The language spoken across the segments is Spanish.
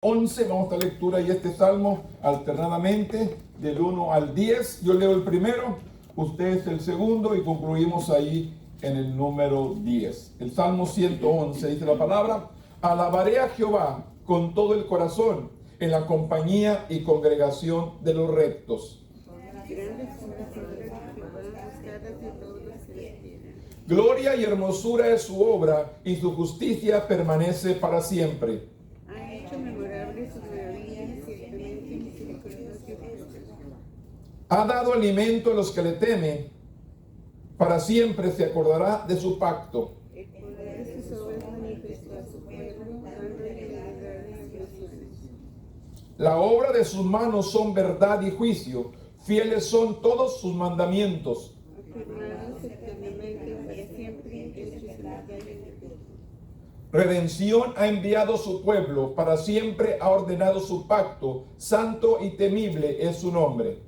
11, vamos a la lectura y este salmo alternadamente del 1 al 10. Yo leo el primero, usted es el segundo y concluimos ahí en el número 10. El salmo 111 dice la palabra: alabaré a Jehová con todo el corazón en la compañía y congregación de los rectos. Gloria y hermosura es su obra y su justicia permanece para siempre. Ha hecho memorables sus maravillas, ciertamente misericordioso. Ha dado alimento a los que le temen, para siempre se acordará de su pacto. El poder de sus obras manifestó a su pueblo, dándole heredad de las naciones. La obra de sus manos son verdad y juicio, fieles son todos sus mandamientos. Afirmados eternamente para siempre, hechos en la calle. Redención ha enviado su pueblo, para siempre ha ordenado su pacto, santo y temible es su nombre.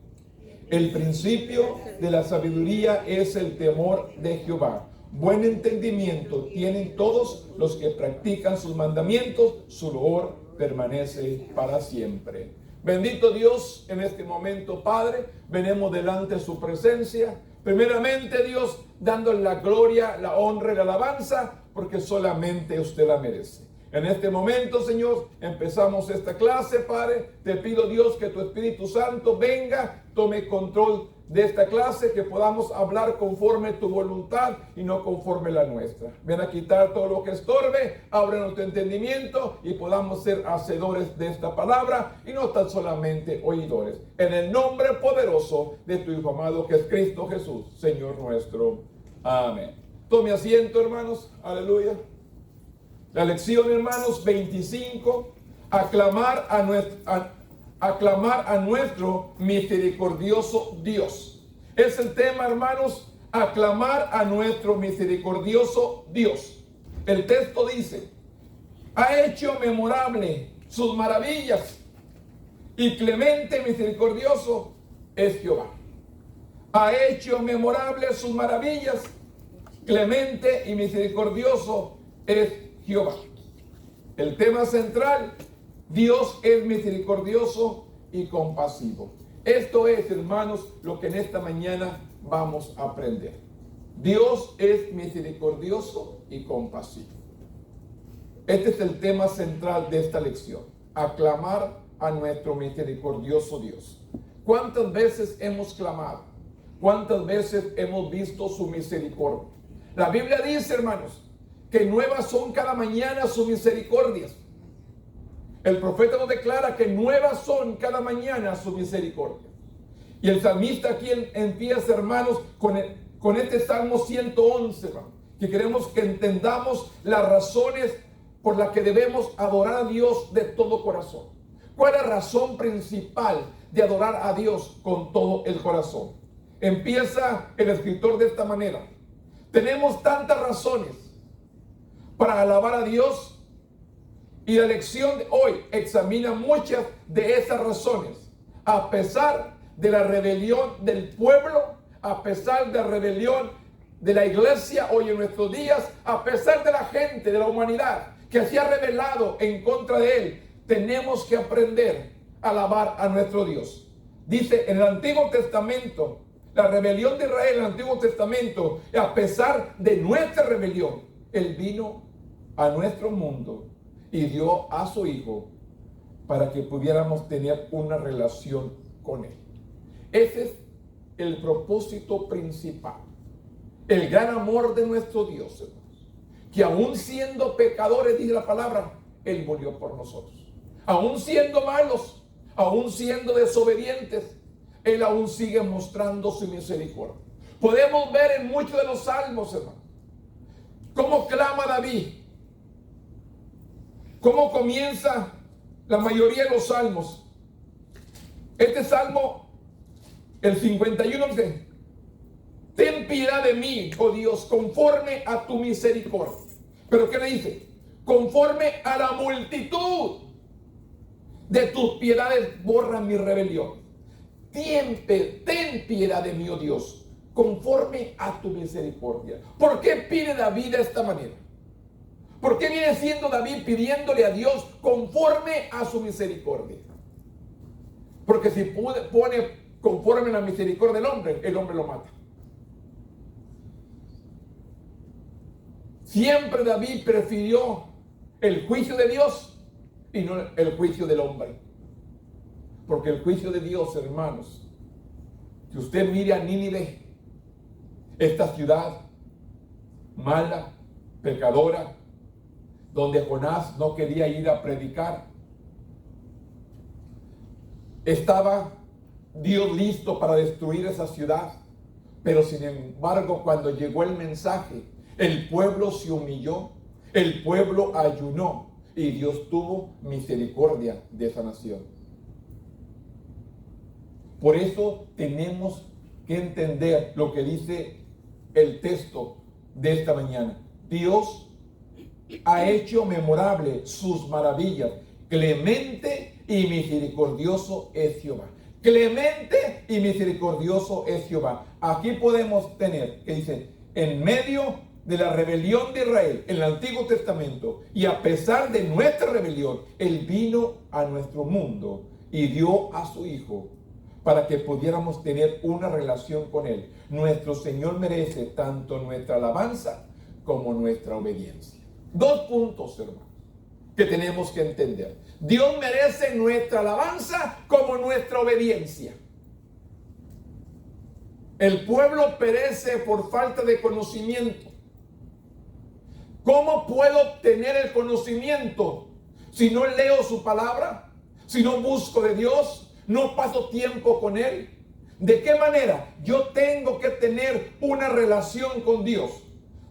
El principio de la sabiduría es el temor de Jehová. Buen entendimiento tienen todos los que practican sus mandamientos, su loor permanece para siempre. Bendito Dios, en este momento, Padre, venimos delante de su presencia. Primeramente, Dios, dándole la gloria, la honra y la alabanza, porque solamente usted la merece. En este momento, Señor, empezamos esta clase, Padre. Te pido, Dios, que tu Espíritu Santo venga, tome control de esta clase, que podamos hablar conforme tu voluntad y no conforme la nuestra. Ven a quitar todo lo que estorbe, abre nuestro entendimiento y podamos ser hacedores de esta palabra y no tan solamente oidores. En el nombre poderoso de tu Hijo amado, que es Cristo Jesús, Señor nuestro. Amén. Tome asiento, hermanos. Aleluya. La lección, hermanos, 25. Aclamar a nuestro misericordioso Dios. Es el tema, hermanos, aclamar a nuestro misericordioso Dios. El texto dice: ha hecho memorable sus maravillas y clemente misericordioso es Jehová. Ha hecho memorable sus maravillas, clemente y misericordioso es Jehová. El tema central: Dios es misericordioso y compasivo. Esto es, hermanos, lo que en esta mañana vamos a aprender. Dios es misericordioso y compasivo. Este es el tema central de esta lección: aclamar a nuestro misericordioso Dios. ¿Cuántas veces hemos clamado? ¿Cuántas veces hemos visto su misericordia? La Biblia dice, hermanos, que nuevas son cada mañana sus misericordias. El profeta nos declara que nuevas son cada mañana sus misericordias. Y el salmista aquí empieza, hermanos, con este Salmo 111, hermanos, que queremos que entendamos las razones por las que debemos adorar a Dios de todo corazón. ¿Cuál es la razón principal de adorar a Dios con todo el corazón? Empieza el escritor de esta manera: tenemos tantas razones para alabar a Dios, y la lección de hoy examina muchas de esas razones. A pesar de la rebelión del pueblo, a pesar de la rebelión de la iglesia hoy en nuestros días, a pesar de la gente, de la humanidad que se ha rebelado en contra de él, tenemos que aprender a alabar a nuestro Dios. Dice en el Antiguo Testamento, la rebelión de Israel en el Antiguo Testamento, a pesar de nuestra rebelión, él vino a nuestro mundo y dio a su Hijo para que pudiéramos tener una relación con Él. Ese es el propósito principal, el gran amor de nuestro Dios, hermanos, que aún siendo pecadores, dice la palabra, Él murió por nosotros. Aún siendo malos, aún siendo desobedientes, Él aún sigue mostrando su misericordia. Podemos ver en muchos de los salmos, hermanos, cómo clama David. ¿Cómo comienza la mayoría de los salmos? Este salmo, el 51, dice: ten piedad de mí, oh Dios, conforme a tu misericordia. ¿Pero qué le dice? Conforme a la multitud de tus piedades borra mi rebelión. Ten piedad de mí, oh Dios, conforme a tu misericordia. ¿Por qué pide David de esta manera? ¿Por qué viene siendo David pidiéndole a Dios conforme a su misericordia? Porque si pone conforme a la misericordia del hombre, el hombre lo mata. Siempre David prefirió el juicio de Dios y no el juicio del hombre. Porque el juicio de Dios, hermanos, si usted mire a Nínive, esta ciudad mala, pecadora, donde Jonás no quería ir a predicar, estaba Dios listo para destruir esa ciudad. Pero sin embargo, cuando llegó el mensaje, el pueblo se humilló, el pueblo ayunó y Dios tuvo misericordia de esa nación. Por eso tenemos que entender lo que dice el texto de esta mañana. Dios ha hecho memorable sus maravillas. Clemente y misericordioso es Jehová. Clemente y misericordioso es Jehová. Aquí podemos tener que dice, en medio de la rebelión de Israel en el Antiguo Testamento, y a pesar de nuestra rebelión, Él vino a nuestro mundo y dio a su Hijo para que pudiéramos tener una relación con Él. Nuestro Señor merece tanto nuestra alabanza como nuestra obediencia. Dos puntos, hermanos, que tenemos que entender. Dios merece nuestra alabanza como nuestra obediencia. El pueblo perece por falta de conocimiento. ¿Cómo puedo tener el conocimiento si no leo su palabra? Si no busco de Dios, no paso tiempo con Él. ¿De qué manera? Yo tengo que tener una relación con Dios.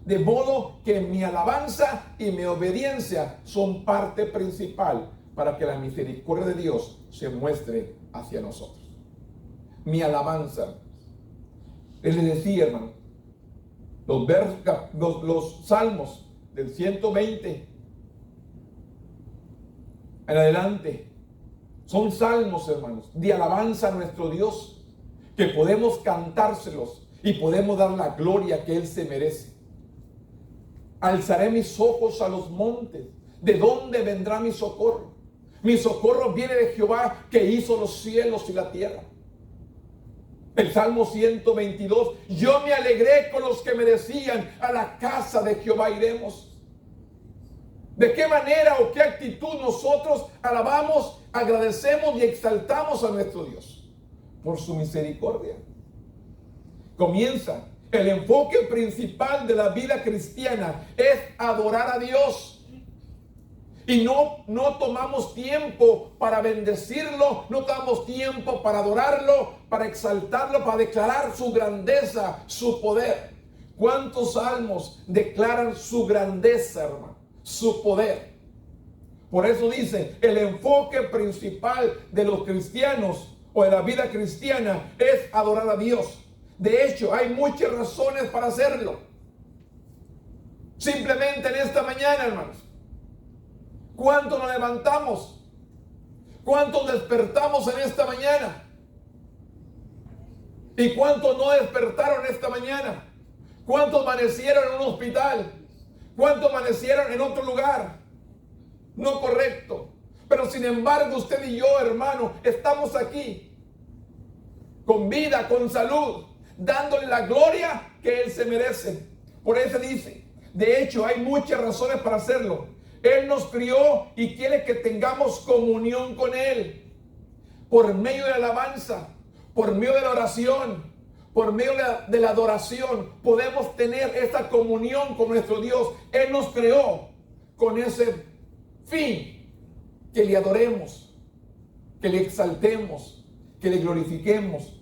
De modo que mi alabanza y mi obediencia son parte principal para que la misericordia de Dios se muestre hacia nosotros. Mi alabanza. Él les decía, hermano, los salmos del 120 en adelante son salmos, hermanos, de alabanza a nuestro Dios, que podemos cantárselos y podemos dar la gloria que Él se merece. Alzaré mis ojos a los montes. ¿De dónde vendrá mi socorro? Mi socorro viene de Jehová, que hizo los cielos y la tierra. El Salmo 122, yo me alegré con los que me decían, a la casa de Jehová iremos. ¿De qué manera o qué actitud nosotros alabamos, agradecemos y exaltamos a nuestro Dios? Por su misericordia. Comienza. El enfoque principal de la vida cristiana es adorar a Dios. Y no tomamos tiempo para bendecirlo, no tomamos tiempo para adorarlo, para exaltarlo, para declarar su grandeza, su poder. ¿Cuántos salmos declaran su grandeza, hermano? Su poder. Por eso dice, el enfoque principal de los cristianos o de la vida cristiana es adorar a Dios. De hecho, hay muchas razones para hacerlo. Simplemente en esta mañana, hermanos, ¿cuántos nos levantamos? ¿Cuántos despertamos en esta mañana? ¿Y cuántos no despertaron esta mañana? ¿Cuántos amanecieron en un hospital? ¿Cuántos amanecieron en otro lugar? No correcto. Pero sin embargo, usted y yo, hermano, estamos aquí con vida, con salud, dándole la gloria que Él se merece. Por eso dice, de hecho, hay muchas razones para hacerlo. Él nos crió y quiere que tengamos comunión con Él. Por medio de la alabanza, por medio de la oración, por medio de la adoración, podemos tener esta comunión con nuestro Dios. Él nos creó con ese fin, que le adoremos, que le exaltemos, que le glorifiquemos.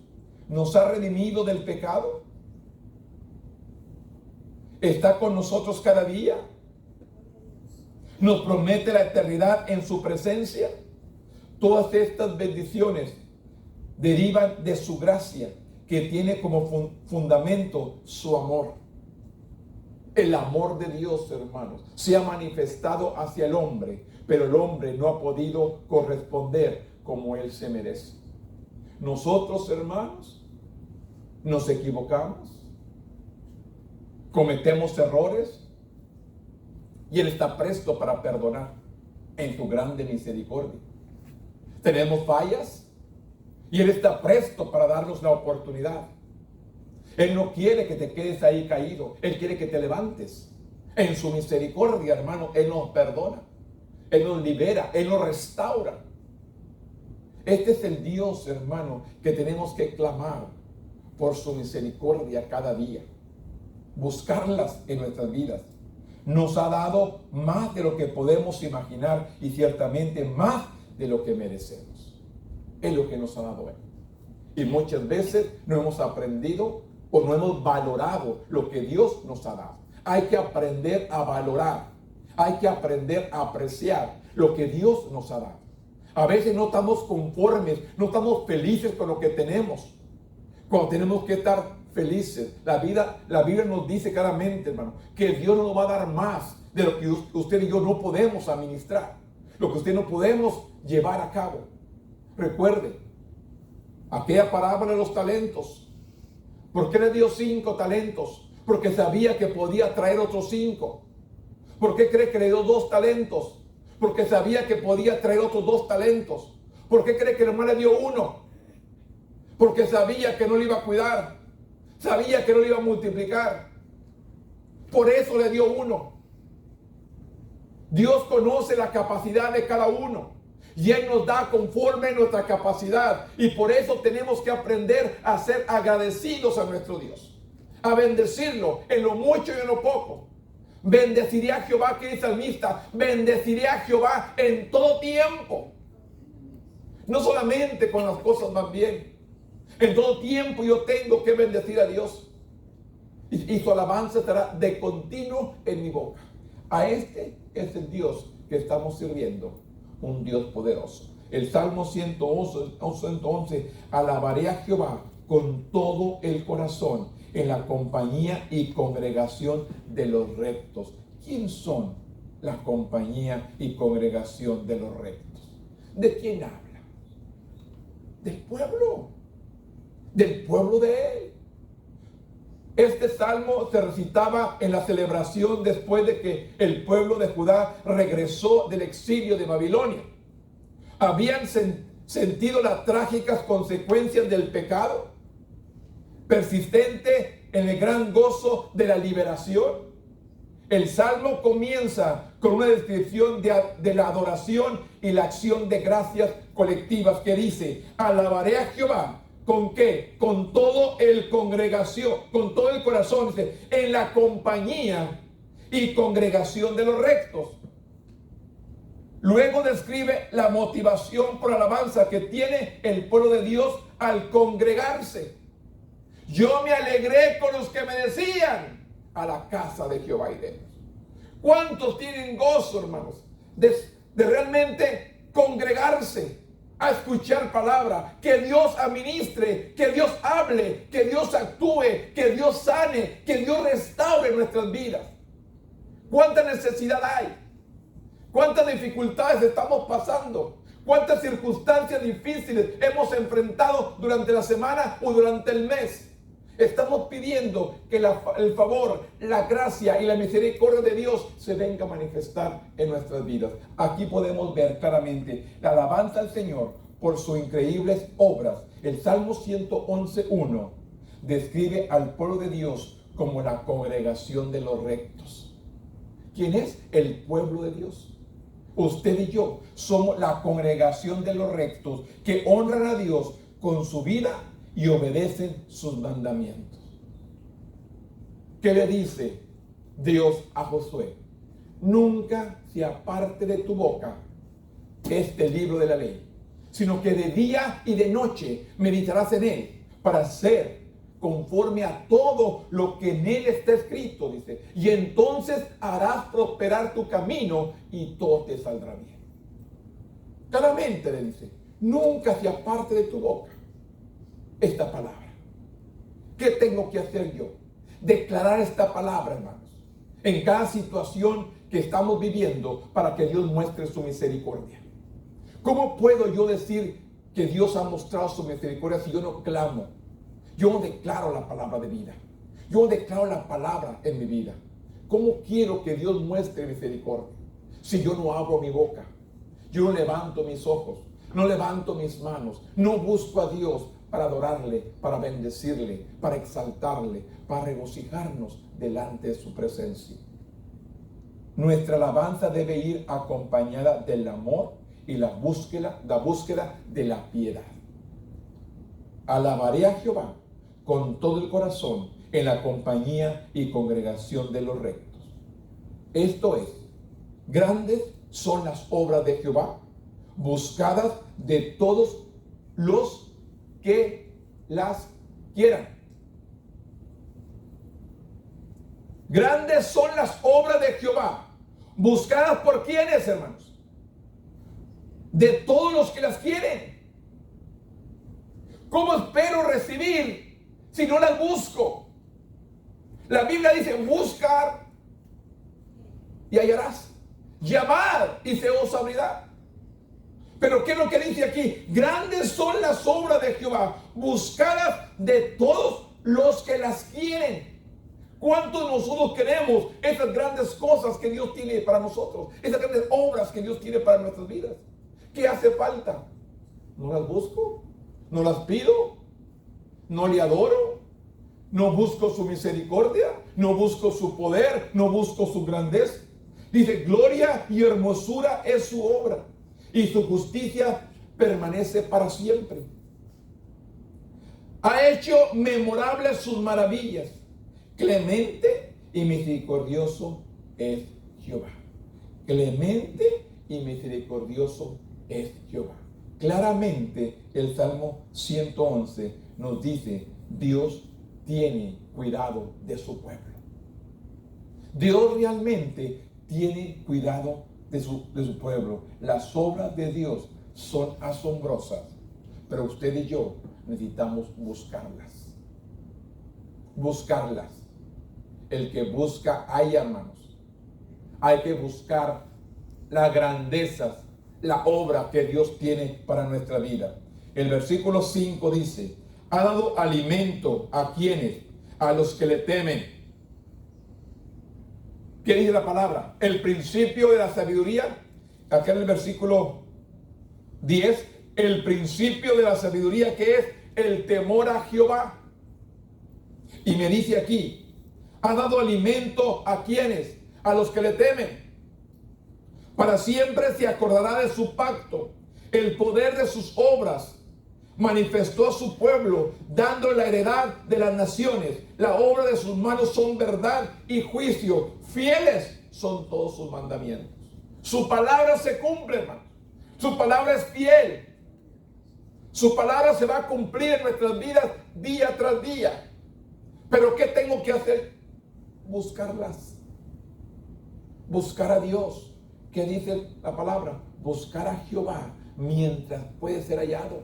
¿Nos ha redimido del pecado? ¿Está con nosotros cada día? ¿Nos promete la eternidad en su presencia? Todas estas bendiciones derivan de su gracia, que tiene como fundamento su amor. El amor de Dios, hermanos, se ha manifestado hacia el hombre, pero el hombre no ha podido corresponder como Él se merece. Nosotros, hermanos, nos equivocamos, cometemos errores, y Él está presto para perdonar en su grande misericordia. Tenemos fallas y Él está presto para darnos la oportunidad. Él no quiere que te quedes ahí caído. Él quiere que te levantes. En su misericordia, hermano, Él nos perdona. Él nos libera. Él nos restaura. Este es el Dios, hermano, que tenemos que clamar por su misericordia cada día. Buscarlas en nuestras vidas. Nos ha dado más de lo que podemos imaginar y ciertamente más de lo que merecemos. Es lo que nos ha dado Él. Y muchas veces no hemos aprendido o no hemos valorado lo que Dios nos ha dado. Hay que aprender a valorar. Hay que aprender a apreciar lo que Dios nos ha dado. A veces no estamos conformes, no estamos felices con lo que tenemos. Cuando tenemos que estar felices. La Biblia nos dice claramente, hermano, que Dios nos va a dar más de lo que usted y yo no podemos administrar. Lo que usted no podemos llevar a cabo. Recuerde, aquella parábola de los talentos. ¿Por qué le dio 5 talentos? Porque sabía que podía traer otros 5. ¿Por qué cree que le dio 2 talentos? Porque sabía que podía traer otros 2 talentos. ¿Por qué cree que nomás le dio 1? Porque sabía que no le iba a cuidar. Sabía que no le iba a multiplicar. Por eso le dio 1. Dios conoce la capacidad de cada uno. Y Él nos da conforme a nuestra capacidad. Y por eso tenemos que aprender a ser agradecidos a nuestro Dios. A bendecirlo en lo mucho y en lo poco. Bendeciré a Jehová, que dice el salmista. Bendeciré a Jehová en todo tiempo. No solamente cuando las cosas van bien. En todo tiempo yo tengo que bendecir a Dios. Y su alabanza estará de continuo en mi boca. A este es el Dios que estamos sirviendo. Un Dios poderoso. El Salmo 111. Alabaré a Jehová con todo el corazón, en la compañía y congregación de los rectos. ¿Quién son la compañía y congregación de los rectos? ¿De quién habla? Del pueblo. Del pueblo de Él. Este salmo se recitaba en la celebración después de que el pueblo de Judá regresó del exilio de Babilonia. Habían sentido las trágicas consecuencias del pecado, persistente en el gran gozo de la liberación. El salmo comienza con una descripción de la adoración y la acción de gracias colectivas que dice: alabaré a Jehová. ¿Con qué? Con todo el congregación, con todo el corazón, dice, en la compañía y congregación de los rectos. Luego describe la motivación por alabanza que tiene el pueblo de Dios al congregarse. Yo me alegré con los que me decían: a la casa de Jehová iremos. ¿Cuántos tienen gozo, hermanos, de realmente congregarse? A escuchar palabra, que Dios administre, que Dios hable, que Dios actúe, que Dios sane, que Dios restaure nuestras vidas. ¿Cuánta necesidad hay? ¿Cuántas dificultades estamos pasando? ¿Cuántas circunstancias difíciles hemos enfrentado durante la semana o durante el mes? Estamos pidiendo que el favor, la gracia y la misericordia de Dios se venga a manifestar en nuestras vidas. Aquí podemos ver claramente la alabanza al Señor por sus increíbles obras. El Salmo 111:1 describe al pueblo de Dios como la congregación de los rectos. ¿Quién es el pueblo de Dios? Usted y yo somos la congregación de los rectos que honran a Dios con su vida y obedecen sus mandamientos. ¿Qué le dice Dios a Josué? Nunca se aparte de tu boca este libro de la ley, sino que de día y de noche meditarás en él para hacer conforme a todo lo que en él está escrito, dice, y entonces harás prosperar tu camino y todo te saldrá bien. Claramente le dice, nunca se aparte de tu boca esta palabra. ¿Qué tengo que hacer yo? Declarar esta palabra, hermanos, en cada situación que estamos viviendo para que Dios muestre su misericordia. ¿Cómo puedo yo decir que Dios ha mostrado su misericordia si yo no clamo? Yo no declaro la palabra de vida. Yo no declaro la palabra en mi vida. ¿Cómo quiero que Dios muestre misericordia? Si yo no abro mi boca, yo no levanto mis ojos, no levanto mis manos, no busco a Dios para adorarle, para bendecirle, para exaltarle, para regocijarnos delante de su presencia. Nuestra alabanza debe ir acompañada del amor y la búsqueda de la piedad. Alabaré a Jehová con todo el corazón en la compañía y congregación de los rectos. Esto es, grandes son las obras de Jehová, buscadas de todos los que las quieran. Grandes son las obras de Jehová, buscadas por quienes, hermanos, de todos los que las quieren. ¿Cómo espero recibir si no las busco? La Biblia dice, buscar y hallarás, llamar y se os abrirá. Pero ¿qué es lo que dice aquí? Grandes son las obras de Jehová, buscadas de todos los que las quieren. ¿Cuántos de nosotros queremos esas grandes cosas que Dios tiene para nosotros? Esas grandes obras que Dios tiene para nuestras vidas. ¿Qué hace falta? ¿No las busco? ¿No las pido? ¿No le adoro? ¿No busco su misericordia? ¿No busco su poder? ¿No busco su grandeza? Dice, gloria y hermosura es su obra, y su justicia permanece para siempre. Ha hecho memorables sus maravillas. Clemente y misericordioso es Jehová. Clemente y misericordioso es Jehová. Claramente el Salmo 111 nos dice, Dios tiene cuidado de su pueblo. Dios realmente tiene cuidado de su pueblo. Las obras de Dios son asombrosas, pero usted y yo necesitamos buscarlas. Buscarlas. El que busca, halla, hermanos. Hay que buscar las grandezas, la obra que Dios tiene para nuestra vida. El versículo 5 dice, ha dado alimento a quienes, a los que le temen. ¿Qué dice la palabra? El principio de la sabiduría, acá en el versículo 10, el principio de la sabiduría, que es el temor a Jehová. Y me dice aquí, ha dado alimento a quienes, a los que le temen. Para siempre se acordará de su pacto, el poder de sus obras. Manifestó a su pueblo, dando la heredad de las naciones. La obra de sus manos son verdad y juicio. Fieles son todos sus mandamientos. Su palabra se cumple, hermano. Su palabra es fiel. Su palabra se va a cumplir en nuestras vidas día tras día. Pero ¿qué tengo que hacer? Buscarlas. Buscar a Dios. ¿Qué dice la palabra? Buscar a Jehová mientras puede ser hallado.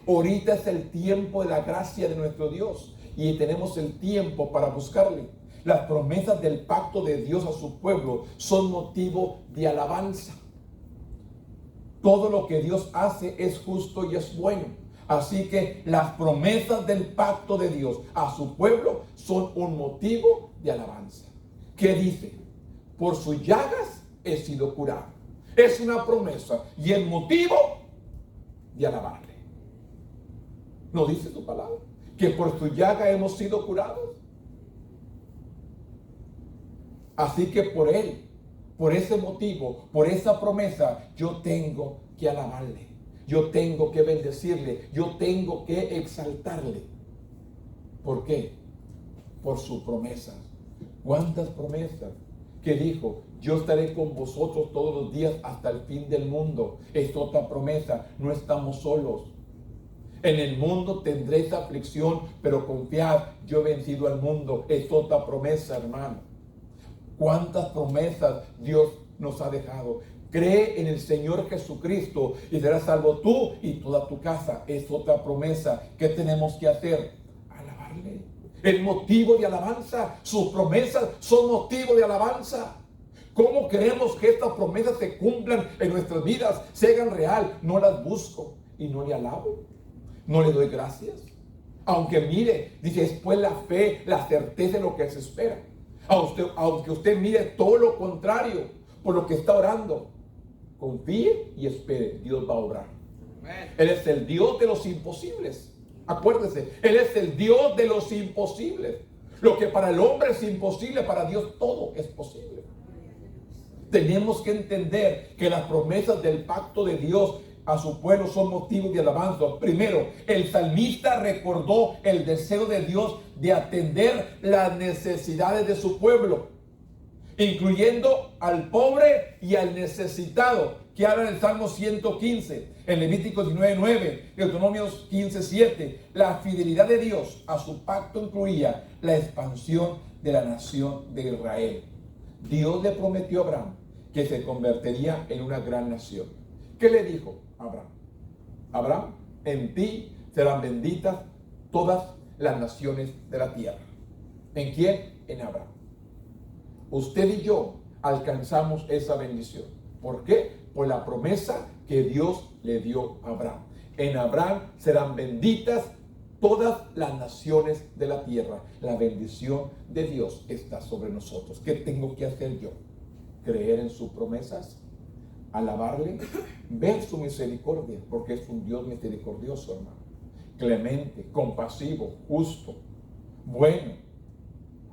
Ahorita es el tiempo de la gracia de nuestro Dios y tenemos el tiempo para buscarle. Las promesas del pacto de Dios a su pueblo son motivo de alabanza. Todo lo que Dios hace es justo y es bueno. Así que las promesas del pacto de Dios a su pueblo son un motivo de alabanza. ¿Qué dice? Por sus llagas he sido curado. Es una promesa y el motivo de alabarle. ¿No dice tu palabra? Que por tu llaga hemos sido curados. Así que por él, por ese motivo, por esa promesa, yo tengo que alabarle. Yo tengo que bendecirle. Yo tengo que exaltarle. ¿Por qué? Por sus promesas. ¿Cuántas promesas? Que dijo, yo estaré con vosotros todos los días hasta el fin del mundo. Es otra promesa. No estamos solos. En el mundo tendréis aflicción, pero confiad, yo he vencido al mundo. Es otra promesa, hermano. ¿Cuántas promesas Dios nos ha dejado? Cree en el Señor Jesucristo y serás salvo tú y toda tu casa. Es otra promesa. ¿Qué tenemos que hacer? Alabarle. El motivo de alabanza. Sus promesas son motivo de alabanza. ¿Cómo queremos que estas promesas se cumplan en nuestras vidas? Se hagan real. No las busco y no le alabo. No le doy gracias. Aunque mire, dice, después la fe, la certeza de lo que se espera. Aunque usted mire todo lo contrario por lo que está orando, confíe y espere, Dios va a obrar. Él es el Dios de los imposibles. Acuérdese, Él es el Dios de los imposibles. Lo que para el hombre es imposible, para Dios todo es posible. Tenemos que entender que las promesas del pacto de Dios a su pueblo son motivos de alabanza. Primero, el salmista recordó el deseo de Dios de atender las necesidades de su pueblo, incluyendo al pobre y al necesitado, que habla en el Salmo 115, en Levítico 19:9, Deuteronomio 15:7. La fidelidad de Dios a su pacto incluía la expansión de la nación de Israel. Dios le prometió a Abraham que se convertiría en una gran nación. ¿Qué le dijo a Abraham? Abraham, en ti serán benditas todas las naciones de la tierra. ¿En quién? En Abraham. Usted y yo alcanzamos esa bendición. ¿Por qué? Por la promesa que Dios le dio a Abraham. En Abraham serán benditas todas las naciones de la tierra. La bendición de Dios está sobre nosotros. ¿Qué tengo que hacer yo? Creer en sus promesas, alabarle, ver su misericordia, porque es un Dios misericordioso, hermano. Clemente, compasivo, justo, bueno,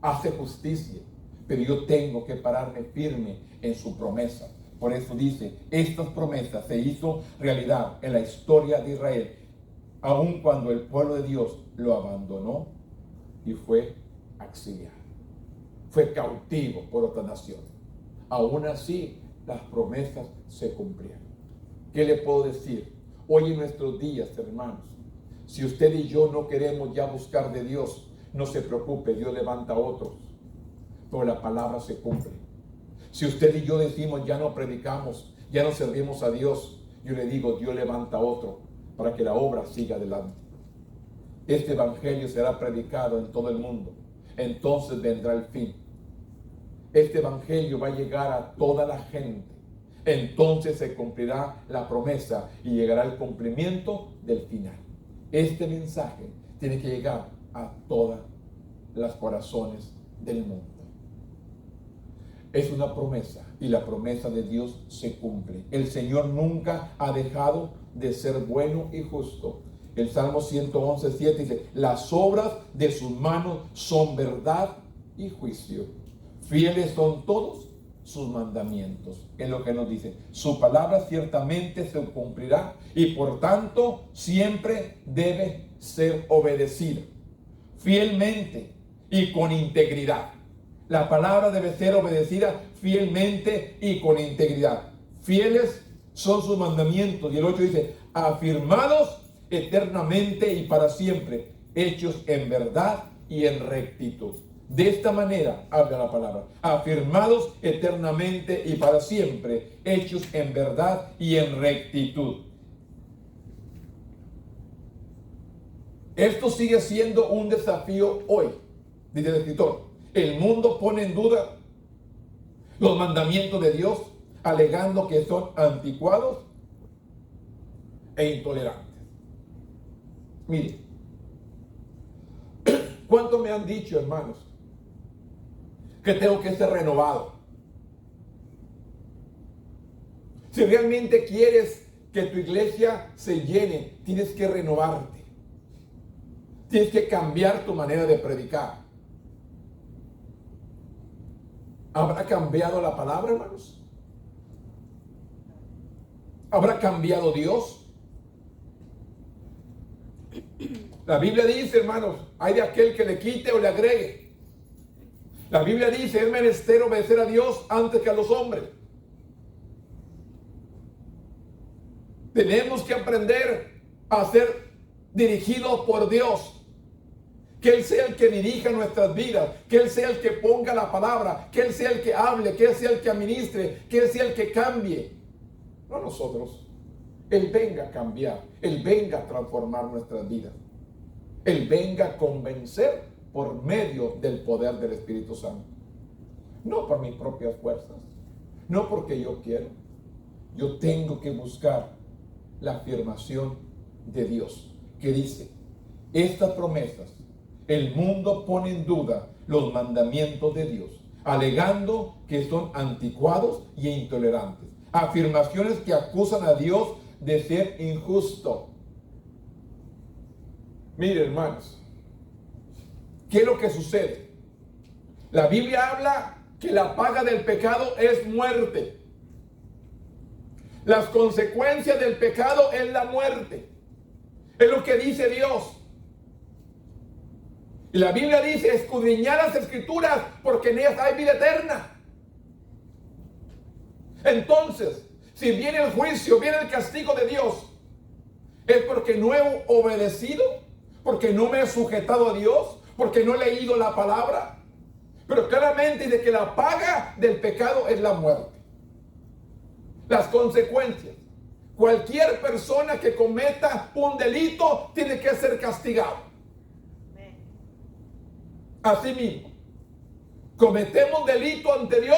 hace justicia. Pero yo tengo que pararme firme en su promesa. Por eso dice, estas promesas se hizo realidad en la historia de Israel, aun cuando el pueblo de Dios lo abandonó y fue exiliado. Fue cautivo por otra nación. Aún así, las promesas se cumplieron. ¿Qué le puedo decir? Hoy en nuestros días, hermanos, si usted y yo no queremos ya buscar de Dios, no se preocupe, Dios levanta a otros. Pero la palabra se cumple. Si usted y yo decimos, ya no predicamos, ya no servimos a Dios, yo le digo, Dios levanta a otro para que la obra siga adelante. Este evangelio será predicado en todo el mundo. Entonces vendrá el fin. Este evangelio va a llegar a toda la gente. Entonces se cumplirá la promesa y llegará el cumplimiento del final. Este mensaje tiene que llegar a todos los corazones del mundo. Es una promesa y la promesa de Dios se cumple. El Señor nunca ha dejado de ser bueno y justo. El Salmo 111:7 dice, las obras de sus manos son verdad y juicio. Fieles son todos sus mandamientos. Es lo que nos dice. Su palabra ciertamente se cumplirá y por tanto siempre debe ser obedecida fielmente y con integridad. La palabra debe ser obedecida fielmente y con integridad. Fieles son sus mandamientos. Y el 8 dice, afirmados eternamente y para siempre, hechos en verdad y en rectitud. De esta manera habla la palabra. Afirmados eternamente y para siempre, hechos en verdad y en rectitud. Esto sigue siendo un desafío hoy, dice el escritor. El mundo pone en duda los mandamientos de Dios, alegando que son anticuados e intolerantes. Mire, ¿cuánto me han dicho, hermanos, que tengo que ser renovado? Si realmente quieres que tu iglesia se llene, tienes que renovarte. Tienes que cambiar tu manera de predicar. ¿Habrá cambiado la palabra, hermanos? ¿Habrá cambiado Dios? La Biblia dice, hermanos, hay de aquel que le quite o le agregue. La Biblia dice, es menester obedecer a Dios antes que a los hombres. Tenemos que aprender a ser dirigidos por Dios. Que Él sea el que dirija nuestras vidas, que Él sea el que ponga la palabra, que Él sea el que hable, que Él sea el que administre, que Él sea el que cambie. No nosotros. Él venga a cambiar, Él venga a transformar nuestras vidas. Él venga a convencer por medio del poder del Espíritu Santo. No por mis propias fuerzas, no porque yo quiero. Yo tengo que buscar la afirmación de Dios, que dice, estas promesas, el mundo pone en duda los mandamientos de Dios, alegando que son anticuados y intolerantes. Afirmaciones que acusan a Dios de ser injusto. Mire, hermanos, ¿qué es lo que sucede? La Biblia habla que la paga del pecado es muerte. Las consecuencias del pecado es la muerte. Es lo que dice Dios. Y la Biblia dice, escudriñad las Escrituras porque en ellas hay vida eterna. Entonces, si viene el juicio, viene el castigo de Dios, es porque no he obedecido, porque no me he sujetado a Dios, porque no he leído la palabra. Pero claramente dice que la paga del pecado es la muerte. Las consecuencias. Cualquier persona que cometa un delito tiene que ser castigado. Así mismo, cometemos delito ante Dios,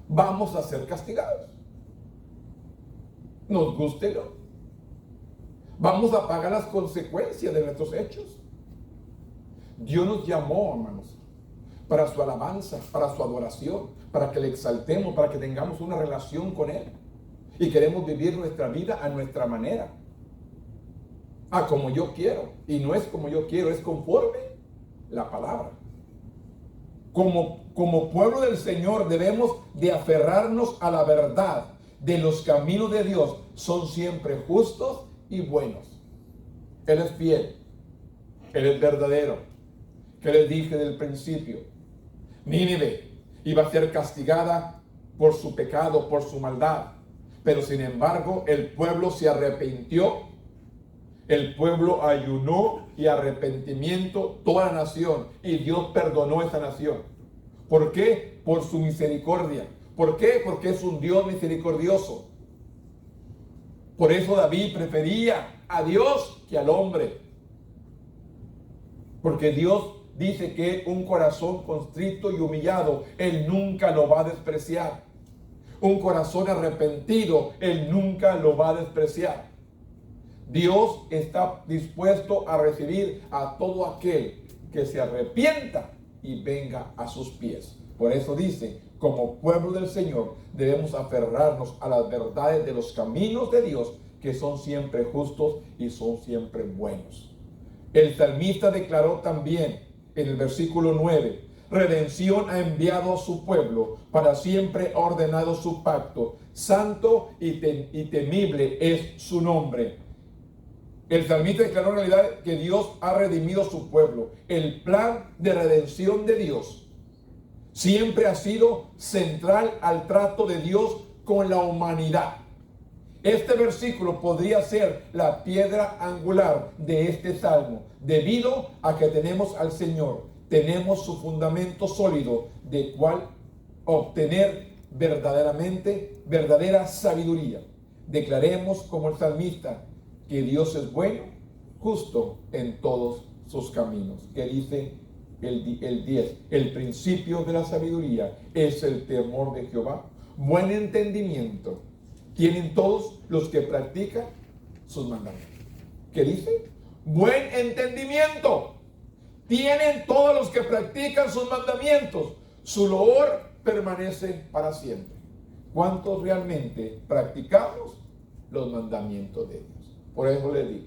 vamos a ser castigados. Nos guste o no. Vamos a pagar las consecuencias de nuestros hechos. Dios nos llamó, hermanos, para su alabanza, para su adoración, para que le exaltemos, para que tengamos una relación con Él. Y queremos vivir nuestra vida a nuestra manera. A como yo quiero. Y no es como yo quiero, es conforme la palabra. Como pueblo del Señor debemos de aferrarnos a la verdad de los caminos de Dios. Son siempre justos y buenos. Él es fiel. Él es verdadero. Que les dije del principio. Nínive iba a ser castigada por su pecado, por su maldad. Pero sin embargo, el pueblo se arrepintió. El pueblo ayunó y arrepentimiento toda la nación. Y Dios perdonó esa nación. ¿Por qué? Por su misericordia. ¿Por qué? Porque es un Dios misericordioso. Por eso David prefería a Dios que al hombre. Porque Dios dice que un corazón constrito y humillado, Él nunca lo va a despreciar. Un corazón arrepentido, Él nunca lo va a despreciar. Dios está dispuesto a recibir a todo aquel que se arrepienta y venga a sus pies. Por eso dice, como pueblo del Señor, debemos aferrarnos a las verdades de los caminos de Dios, que son siempre justos y son siempre buenos. El salmista declaró también en el versículo 9, redención ha enviado a su pueblo, para siempre ha ordenado su pacto, santo y temible es su nombre. El salmista declaró en realidad que Dios ha redimido a su pueblo. El plan de redención de Dios siempre ha sido central al trato de Dios con la humanidad. Este versículo podría ser la piedra angular de este salmo, debido a que tenemos al Señor, tenemos su fundamento sólido de cual obtener verdadera sabiduría. Declaremos como el salmista que Dios es bueno, justo en todos sus caminos. Que dice el 10, el principio de la sabiduría es el temor de Jehová. Buen entendimiento tienen todos los que practican sus mandamientos. ¿Qué dice? Buen entendimiento tienen todos los que practican sus mandamientos. Su loor permanece para siempre. ¿Cuántos realmente practicamos los mandamientos de Dios? Por eso les digo,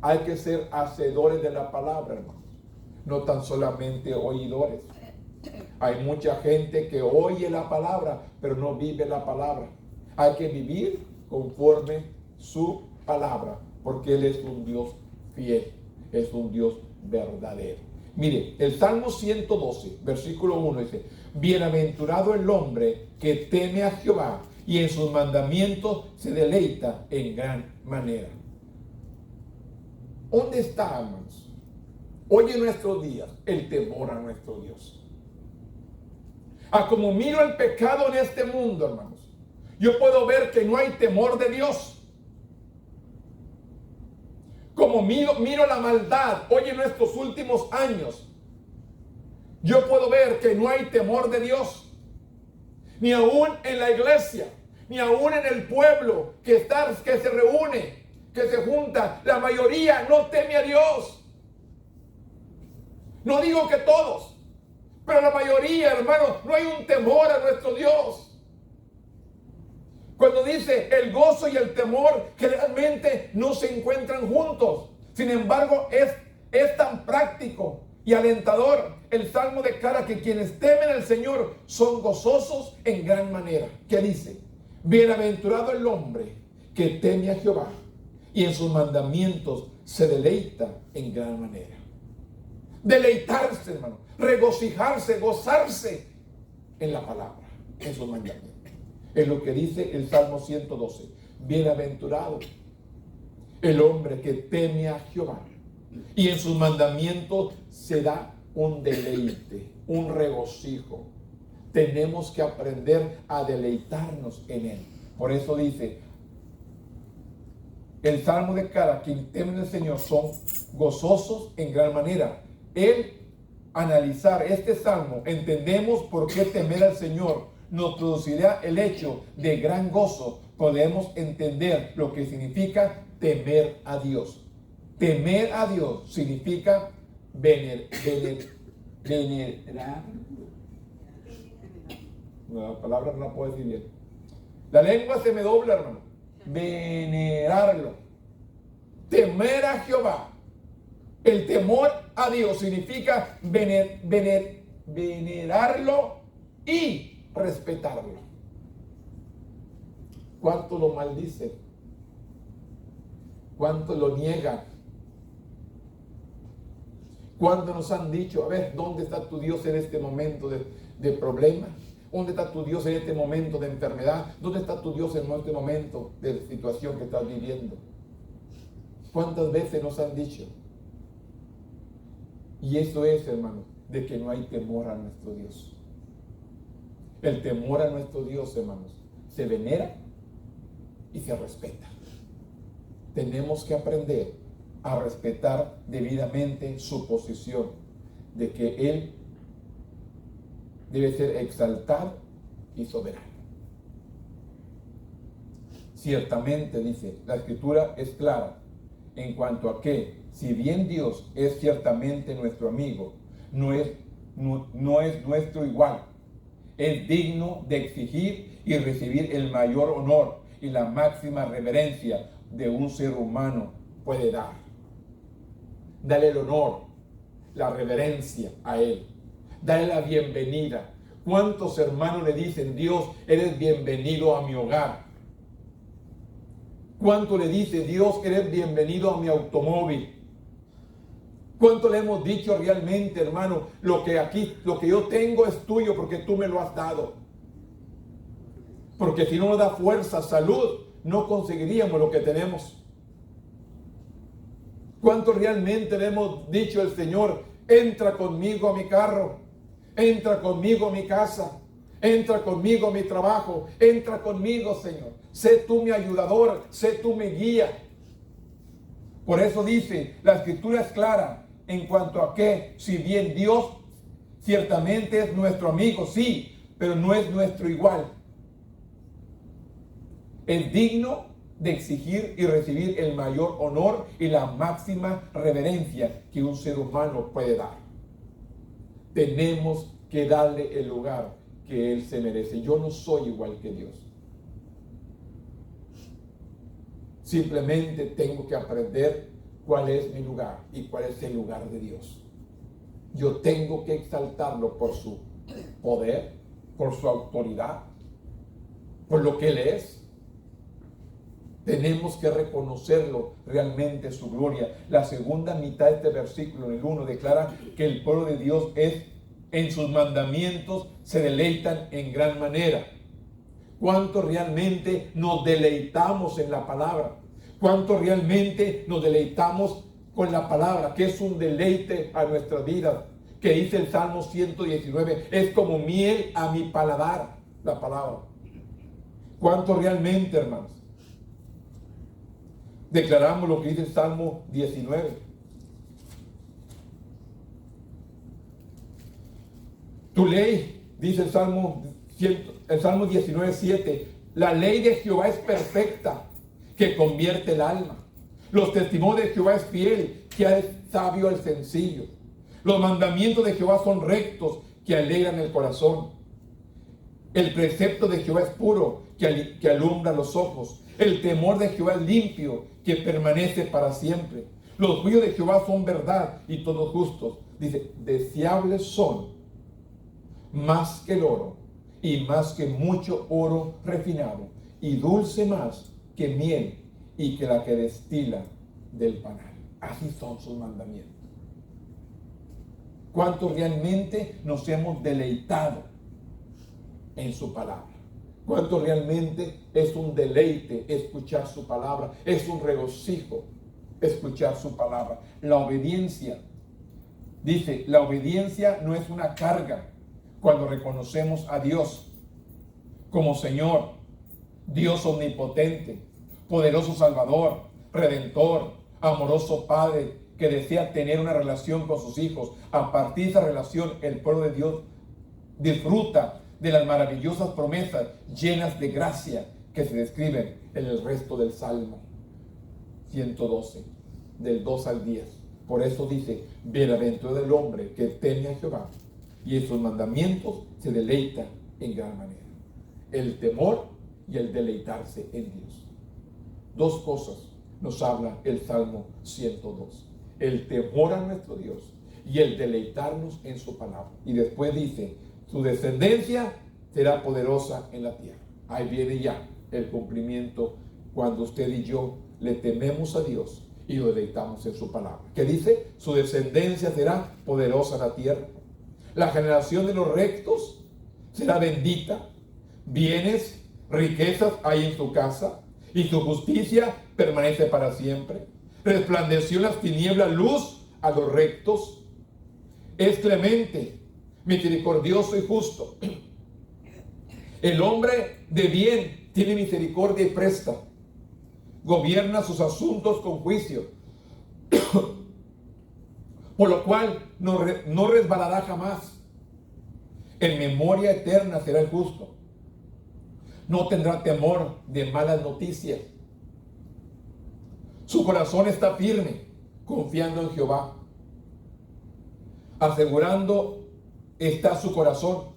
hay que ser hacedores de la palabra, hermanos, no tan solamente oidores. Hay mucha gente que oye la palabra, pero no vive la palabra. Hay que vivir conforme su palabra, porque Él es un Dios fiel, es un Dios verdadero. Mire, el Salmo 112, versículo 1 dice, bienaventurado el hombre que teme a Jehová y en sus mandamientos se deleita en gran manera. ¿Dónde está, hermanos, hoy en nuestros días, el temor a nuestro Dios? Como miro el pecado en este mundo, hermanos, yo puedo ver que no hay temor de Dios. Como miro la maldad hoy en nuestros últimos años, yo puedo ver que no hay temor de Dios. Ni aún en la iglesia, ni aún en el pueblo que se reúne, que se junta, la mayoría no teme a Dios. No digo que todos, Pero la mayoría, hermanos, no hay un temor a nuestro Dios. Cuando dice el gozo y el temor, generalmente no se encuentran juntos. Sin embargo, es tan práctico y alentador. El Salmo declara que quienes temen al Señor son gozosos en gran manera. ¿Qué dice? Bienaventurado el hombre que teme a Jehová y en sus mandamientos se deleita en gran manera. Deleitarse, hermano, regocijarse, gozarse en la palabra, en sus mandamientos. Es lo que dice el Salmo 112. Bienaventurado el hombre que teme a Jehová y en sus mandamientos se da un deleite, un regocijo. Tenemos que aprender a deleitarnos en Él. Por eso dice, el Salmo declara que quienes temen al Señor son gozosos en gran manera. El analizar este Salmo, entendemos por qué temer al Señor nos producirá el hecho de gran gozo. Podemos entender lo que significa temer a Dios. Temer a Dios significa venerar. La palabra no la puedo decir bien. La lengua se me dobla, hermano. Venerarlo. Temer a Jehová. El temor a Dios significa venerarlo y respetarlo. ¿Cuánto lo maldicen? ¿Cuánto lo niegan? ¿Cuánto nos han dicho, a ver, ¿dónde está tu Dios en este momento de problema? ¿Dónde está tu Dios en este momento de enfermedad? ¿Dónde está tu Dios en este momento de situación que estás viviendo? ¿Cuántas veces nos han dicho? Y eso es, hermano, de que no hay temor a nuestro Dios. El temor a nuestro Dios, hermanos, se venera y se respeta. Tenemos que aprender a respetar debidamente su posición, de que Él debe ser exaltado y soberano. Ciertamente, dice, la Escritura es clara en cuanto a que, si bien Dios es ciertamente nuestro amigo, no es nuestro igual. Es digno de exigir y recibir el mayor honor y la máxima reverencia de un ser humano puede dar. Dale el honor, la reverencia a Él. Dale la bienvenida. ¿Cuántos hermanos le dicen, Dios, eres bienvenido a mi hogar? ¿Cuánto le dice, Dios, eres bienvenido a mi automóvil? ¿Cuánto le hemos dicho realmente, hermano, lo que yo tengo es tuyo porque tú me lo has dado? Porque si no nos da fuerza, salud, no conseguiríamos lo que tenemos. ¿Cuánto realmente le hemos dicho al Señor, entra conmigo a mi carro, entra conmigo a mi casa, entra conmigo a mi trabajo, entra conmigo, Señor? Sé tú mi ayudador, sé tú mi guía. Por eso dice, la Escritura es clara en cuanto a que, si bien Dios ciertamente es nuestro amigo, sí, pero no es nuestro igual. Es digno de exigir y recibir el mayor honor y la máxima reverencia que un ser humano puede dar. Tenemos que darle el lugar que Él se merece. Yo no soy igual que Dios. Simplemente tengo que aprender cuál es mi lugar y cuál es el lugar de Dios. Yo tengo que exaltarlo por su poder, por su autoridad, por lo que Él es. Tenemos que reconocerlo realmente, su gloria. La segunda mitad de este versículo, en el 1, declara que el pueblo de Dios en sus mandamientos se deleitan en gran manera. ¿Cuánto realmente nos deleitamos en la palabra? ¿Cuánto realmente nos deleitamos con la palabra? Que es un deleite a nuestra vida. Que dice el Salmo 119, es como miel a mi paladar, la palabra. ¿Cuánto realmente, hermanos? Declaramos lo que dice el Salmo 19. Tu ley, dice el Salmo 19, 7, la ley de Jehová es perfecta, que convierte el alma. Los testimonios de Jehová es fiel, que es sabio al sencillo. Los mandamientos de Jehová son rectos, que alegran el corazón. El precepto de Jehová es puro, que alumbra los ojos. El temor de Jehová es limpio, que permanece para siempre. Los juicios de Jehová son verdad y todos justos. Dice, deseables son más que el oro y más que mucho oro refinado, y dulce más que miel y que la que destila del panal. Así son sus mandamientos. ¿Cuánto realmente nos hemos deleitado en su palabra? ¿Cuánto realmente es un deleite escuchar su palabra? Es un regocijo escuchar su palabra. La obediencia, dice, la obediencia no es una carga cuando reconocemos a Dios como Señor, Dios omnipotente, poderoso Salvador, Redentor, amoroso Padre que desea tener una relación con sus hijos. A partir de esa relación, el pueblo de Dios disfruta de las maravillosas promesas llenas de gracia que se describen en el resto del Salmo 112, del 2 al 10. Por eso dice, bienaventurado el hombre que teme a Jehová y en sus mandamientos se deleita en gran manera. El temor y el deleitarse en Dios. Dos cosas nos habla el Salmo 102. El temor a nuestro Dios y el deleitarnos en su palabra. Y después dice, su descendencia será poderosa en la tierra. Ahí viene ya el cumplimiento cuando usted y yo le tememos a Dios y lo deleitamos en su palabra. ¿Qué dice? Su descendencia será poderosa en la tierra. La generación de los rectos será bendita. Bienes, riquezas hay en su casa y su justicia permanece para siempre. Resplandeció en las tinieblas luz a los rectos. Es clemente, misericordioso y justo. El hombre de bien tiene misericordia y presta. Gobierna sus asuntos con juicio. Por lo cual no resbalará jamás. En memoria eterna será el justo. No tendrá temor de malas noticias. Su corazón está firme, confiando en Jehová. Asegurando está su corazón.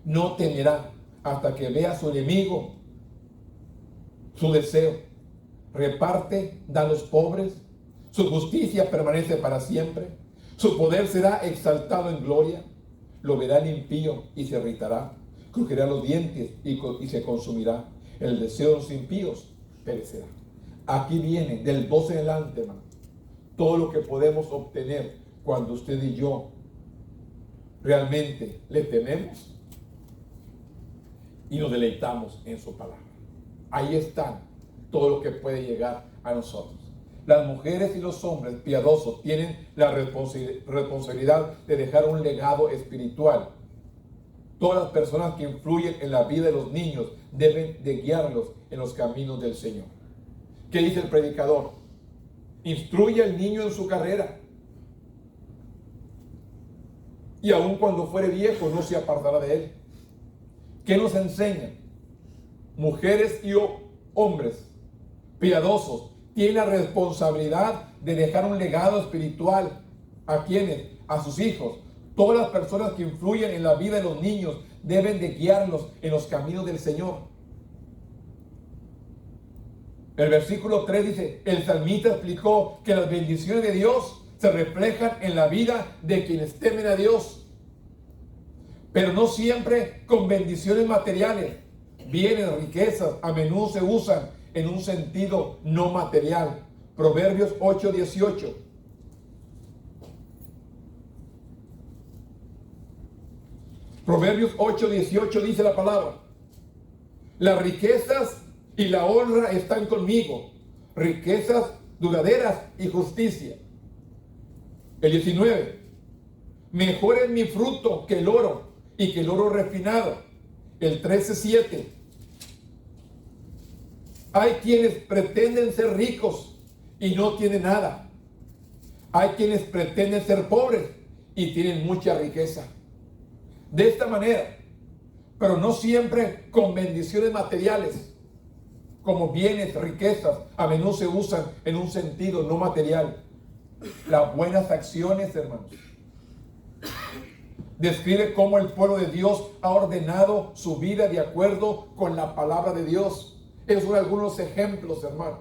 No temerá hasta que vea a su enemigo. Su deseo. Reparte, da a los pobres. Su justicia permanece para siempre. Su poder será exaltado en gloria. Lo verá el impío y se irritará. Crujirá los dientes y se consumirá. El deseo de los impíos perecerá. Aquí viene, del 12 en adelante, hermano, todo lo que podemos obtener cuando usted y yo realmente le tememos y nos deleitamos en su palabra. Ahí está todo lo que puede llegar a nosotros. Las mujeres y los hombres piadosos tienen la responsabilidad de dejar un legado espiritual. Todas las personas que influyen en la vida de los niños deben de guiarlos en los caminos del Señor. ¿Qué dice el predicador? Instruye al niño en su carrera, y aun cuando fuere viejo no se apartará de él. ¿Qué nos enseña? Mujeres y hombres piadosos tienen la responsabilidad de dejar un legado espiritual. ¿A quiénes? A sus hijos. Todas las personas que influyen en la vida de los niños deben de guiarlos en los caminos del Señor. El versículo 3 dice, el salmista explicó que las bendiciones de Dios se reflejan en la vida de quienes temen a Dios, pero no siempre con bendiciones materiales. Bienes, riquezas, a menudo se usan en un sentido no material. Proverbios 8:18. Proverbios 8:18 dice la palabra: las riquezas y la honra están conmigo, riquezas duraderas y justicia. El 19, mejor es mi fruto que el oro y que el oro refinado. El 13:7, hay quienes pretenden ser ricos y no tienen nada. Hay quienes pretenden ser pobres y tienen mucha riqueza. De esta manera, pero no siempre con bendiciones materiales, como bienes, riquezas, a menudo se usan en un sentido no material. Las buenas acciones, hermanos, Describe cómo el pueblo de Dios ha ordenado su vida de acuerdo con la palabra de Dios. Esos son algunos ejemplos, hermanos.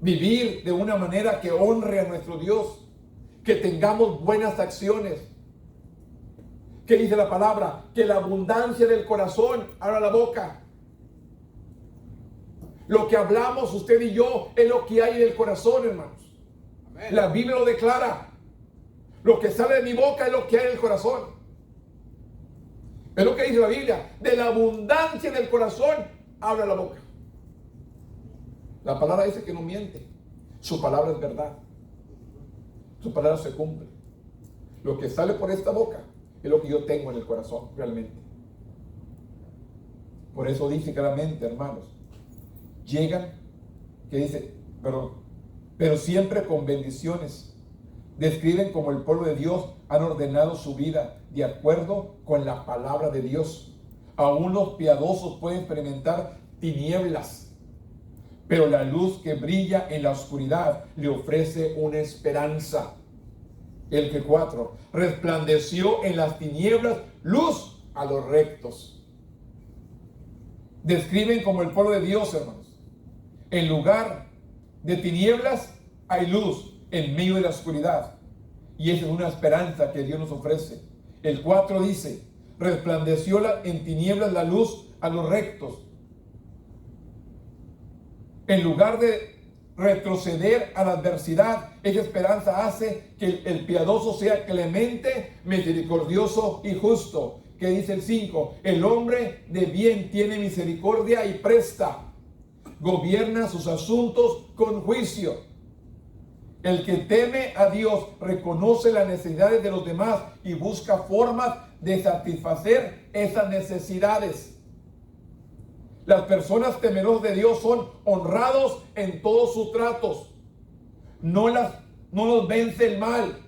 Vivir de una manera que honre a nuestro Dios, que tengamos buenas acciones. ¿Qué dice la palabra? Que la abundancia del corazón abra la boca. Lo que hablamos usted y yo es lo que hay en el corazón, hermanos. Amén. La Biblia lo declara. Lo que sale de mi boca es lo que hay en el corazón. Es lo que dice la Biblia. De la abundancia del corazón habla la boca. La palabra dice que no miente. Su palabra es verdad. Su palabra se cumple. Lo que sale por esta boca es lo que yo tengo en el corazón realmente. Por eso dice claramente, hermanos, llegan, que dice, pero siempre con bendiciones. Describen como el pueblo de Dios han ordenado su vida de acuerdo con la palabra de Dios. Aún los piadosos pueden experimentar tinieblas, pero la luz que brilla en la oscuridad le ofrece una esperanza. El que 4, resplandeció en las tinieblas luz a los rectos. Describen como el pueblo de Dios, hermanos. En lugar de tinieblas hay luz en medio de la oscuridad. Y esa es una esperanza que Dios nos ofrece. El 4 dice, resplandeció en tinieblas la luz a los rectos. En lugar de retroceder a la adversidad, esa esperanza hace que el piadoso sea clemente, misericordioso y justo. ¿Qué dice el 5? El hombre de bien tiene misericordia y presta. Gobierna sus asuntos con juicio. El que teme a Dios reconoce las necesidades de los demás y busca formas de satisfacer esas necesidades. Las personas temerosas de Dios son honrados en todos sus tratos. No los vence el mal.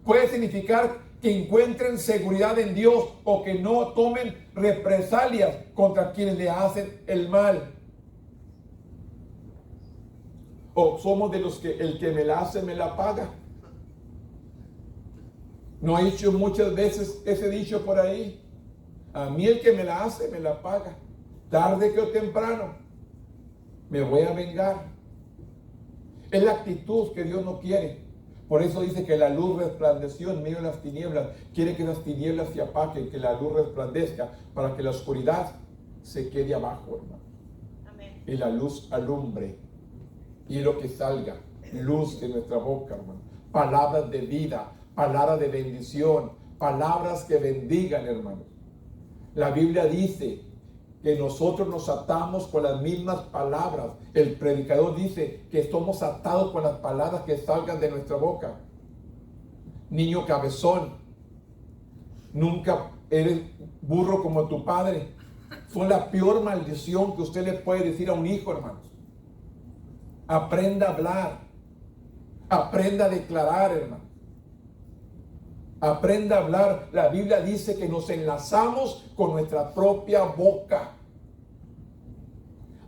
Puede significar que encuentren seguridad en Dios o que no tomen represalias contra quienes le hacen el mal. O somos de los que el que me la hace me la paga. ¿No ha dicho muchas veces ese dicho por ahí? A mí el que me la hace me la paga. Tarde que o temprano me voy a vengar. Es la actitud que Dios no quiere. Por eso dice que la luz resplandeció en medio de las tinieblas. Quiere que las tinieblas se apaguen, que la luz resplandezca para que la oscuridad se quede abajo, hermano. Amén. Y la luz alumbre. Y lo que salga, luz de nuestra boca, hermano. Palabras de vida, palabras de bendición, palabras que bendigan, hermanos. La Biblia dice que nosotros nos atamos con las mismas palabras. El predicador dice que somos atados con las palabras que salgan de nuestra boca. Niño cabezón, nunca eres burro como tu padre. Fue la peor maldición que usted le puede decir a un hijo, hermanos. Aprenda a hablar. Aprenda a declarar, hermano. Aprenda a hablar. La Biblia dice que nos enlazamos con nuestra propia boca.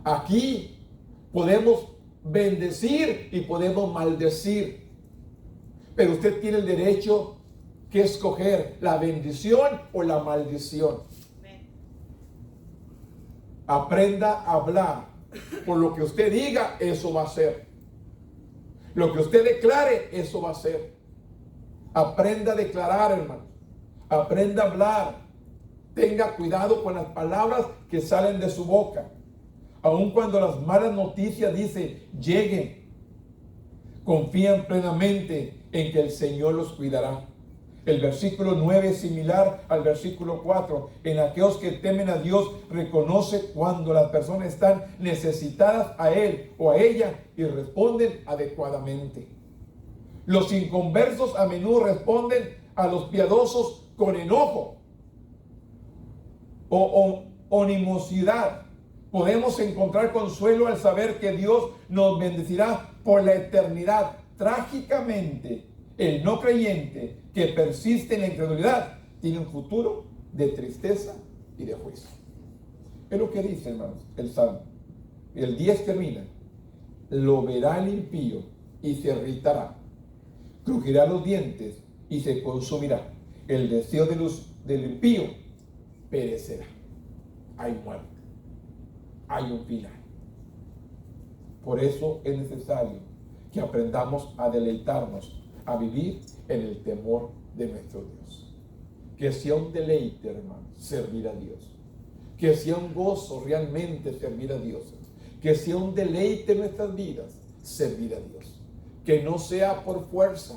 Aquí podemos bendecir y podemos maldecir. Pero usted tiene el derecho que escoger la bendición o la maldición. Aprenda a hablar. Por lo que usted diga, eso va a ser. Lo que usted declare, eso va a ser. Aprenda a declarar, hermano. Aprenda a hablar. Tenga cuidado con las palabras que salen de su boca. Aun cuando las malas noticias dicen, lleguen. Confían plenamente en que el Señor los cuidará. El versículo 9 es similar al versículo 4. En aquellos que temen a Dios, reconoce cuando las personas están necesitadas a Él o a ella y responden adecuadamente. Los inconversos a menudo responden a los piadosos con enojo o animosidad. Podemos encontrar consuelo al saber que Dios nos bendecirá por la eternidad. Trágicamente, el no creyente que persiste en la incredulidad tiene un futuro de tristeza y de juicio. Es lo que dice, hermanos, el Salmo. El 10 termina. Lo verá el impío y se irritará. Crujirá los dientes y se consumirá. el deseo del impío perecerá. Hay muerte, hay un final. Por eso es necesario que aprendamos a deleitarnos, a vivir en el temor de nuestro Dios. Que sea un deleite, hermano, servir a Dios. Que sea un gozo realmente servir a Dios. Que sea un deleite en nuestras vidas servir a Dios. Que no sea por fuerza,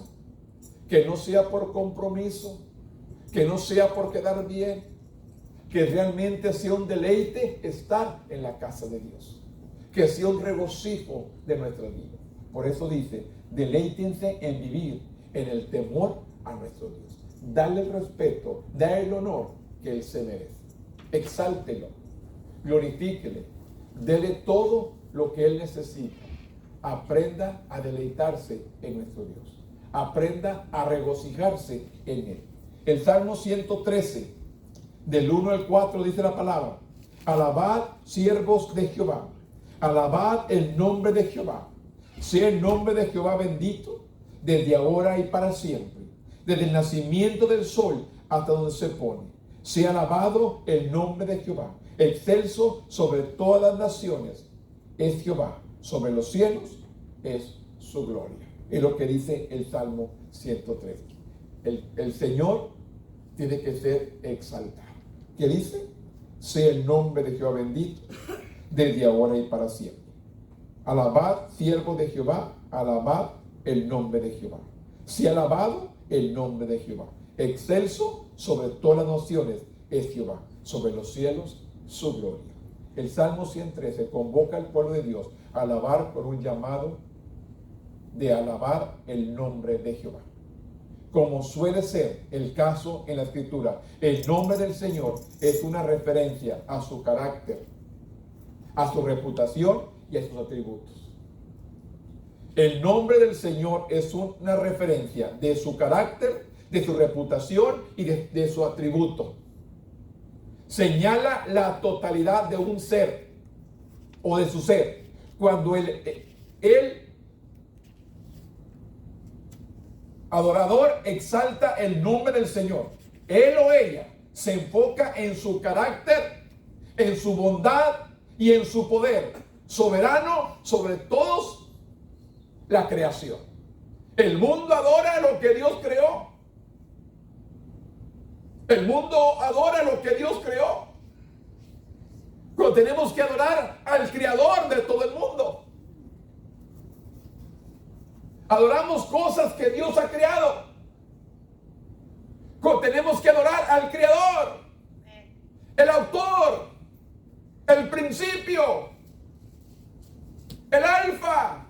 que no sea por compromiso, que no sea por quedar bien, que realmente sea un deleite estar en la casa de Dios, que sea un regocijo de nuestra vida. Por eso dice, deleítense en vivir en el temor a nuestro Dios. Dale el respeto, dale el honor que Él se merece. Exáltelo, glorifíquele, dele todo lo que Él necesita. Aprenda a deleitarse en nuestro Dios. Aprenda a regocijarse en Él. El Salmo 113, del 1 al 4, dice la palabra: alabad, siervos de Jehová, alabad el nombre de Jehová. Sea el nombre de Jehová bendito desde ahora y para siempre, desde el nacimiento del sol hasta donde se pone. Sea alabado el nombre de Jehová, excelso sobre todas las naciones es Jehová, sobre los cielos es su gloria. Es lo que dice el Salmo 103. El Señor tiene que ser exaltado. ¿Qué dice? Sea el nombre de Jehová bendito desde ahora y para siempre. Alabad, siervos de Jehová, alabad el nombre de Jehová. Sea alabado el nombre de Jehová. Excelso sobre todas las naciones es Jehová, sobre los cielos su gloria. El Salmo 113 convoca al pueblo de Dios a alabar por un llamado de alabar el nombre de Jehová. Como suele ser el caso en la Escritura, el nombre del Señor es una referencia a su carácter, a su reputación y a sus atributos. El nombre del Señor es una referencia de su carácter, de su reputación y de su atributo. Señala la totalidad de un ser o de su ser. Cuando el adorador exalta el nombre del Señor, él o ella se enfoca en su carácter, en su bondad y en su poder soberano sobre todos la creación. El mundo adora lo que Dios creó. El mundo adora lo que Dios creó. Pero tenemos que adorar al creador de todo el mundo. Adoramos cosas que Dios ha creado. Pero tenemos que adorar al creador, el autor, el principio, el alfa.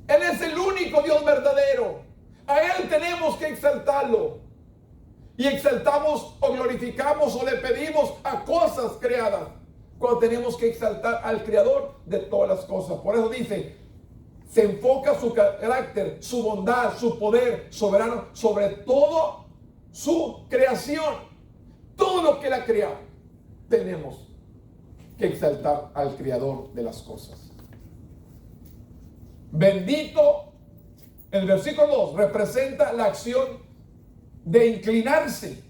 Él es el único Dios verdadero. A Él tenemos que exaltarlo. Y exaltamos o glorificamos o le pedimos a cosas creadas, cuando tenemos que exaltar al creador de todas las cosas. Por eso dice, se enfoca su carácter, su bondad, su poder soberano sobre todo su creación. Todo lo que Él ha creado, tenemos que exaltar al creador de las cosas. Bendito, el versículo 2 representa la acción de inclinarse.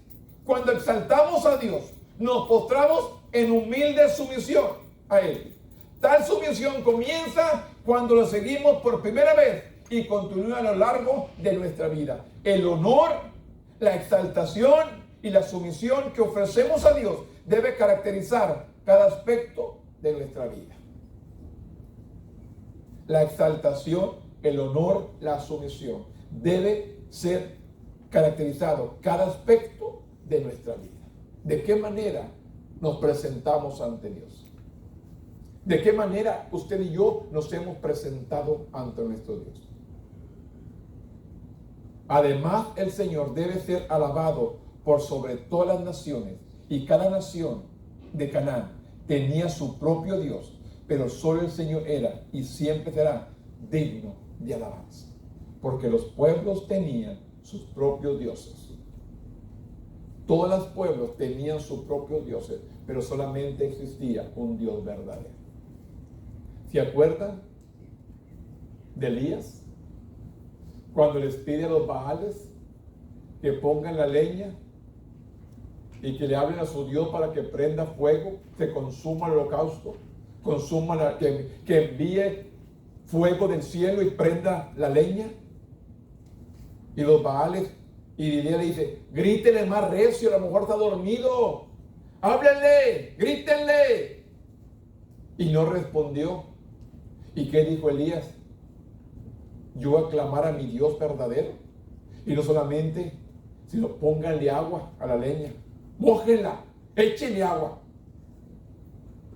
Cuando exaltamos a Dios, nos postramos en humilde sumisión a Él. Tal sumisión comienza cuando lo seguimos por primera vez y continúa a lo largo de nuestra vida. El honor, la exaltación y la sumisión que ofrecemos a Dios debe caracterizar cada aspecto de nuestra vida. La exaltación, el honor, la sumisión debe ser caracterizado cada aspecto de nuestra vida. ¿De qué manera nos presentamos ante Dios? ¿De qué manera usted y yo nos hemos presentado ante nuestro Dios? Además, el Señor debe ser alabado por sobre todas las naciones, y cada nación de Canaán tenía su propio Dios, pero solo el Señor era y siempre será digno de alabanza, porque los pueblos tenían sus propios dioses. Todos los pueblos tenían sus propios dioses, pero solamente existía un Dios verdadero. ¿Se acuerdan de Elías? Cuando les pide a los Baales que pongan la leña y que le hablen a su Dios para que prenda fuego, se consuma el holocausto, que envíe fuego del cielo y prenda la leña. Y los Baales, y Elías le dice, grítenle más recio, a lo mejor está dormido, háblenle, grítenle. Y no respondió. ¿Y qué dijo Elías? Yo voy a clamar a mi Dios verdadero. Y no solamente, sino pónganle agua a la leña, mójenla, échenle agua.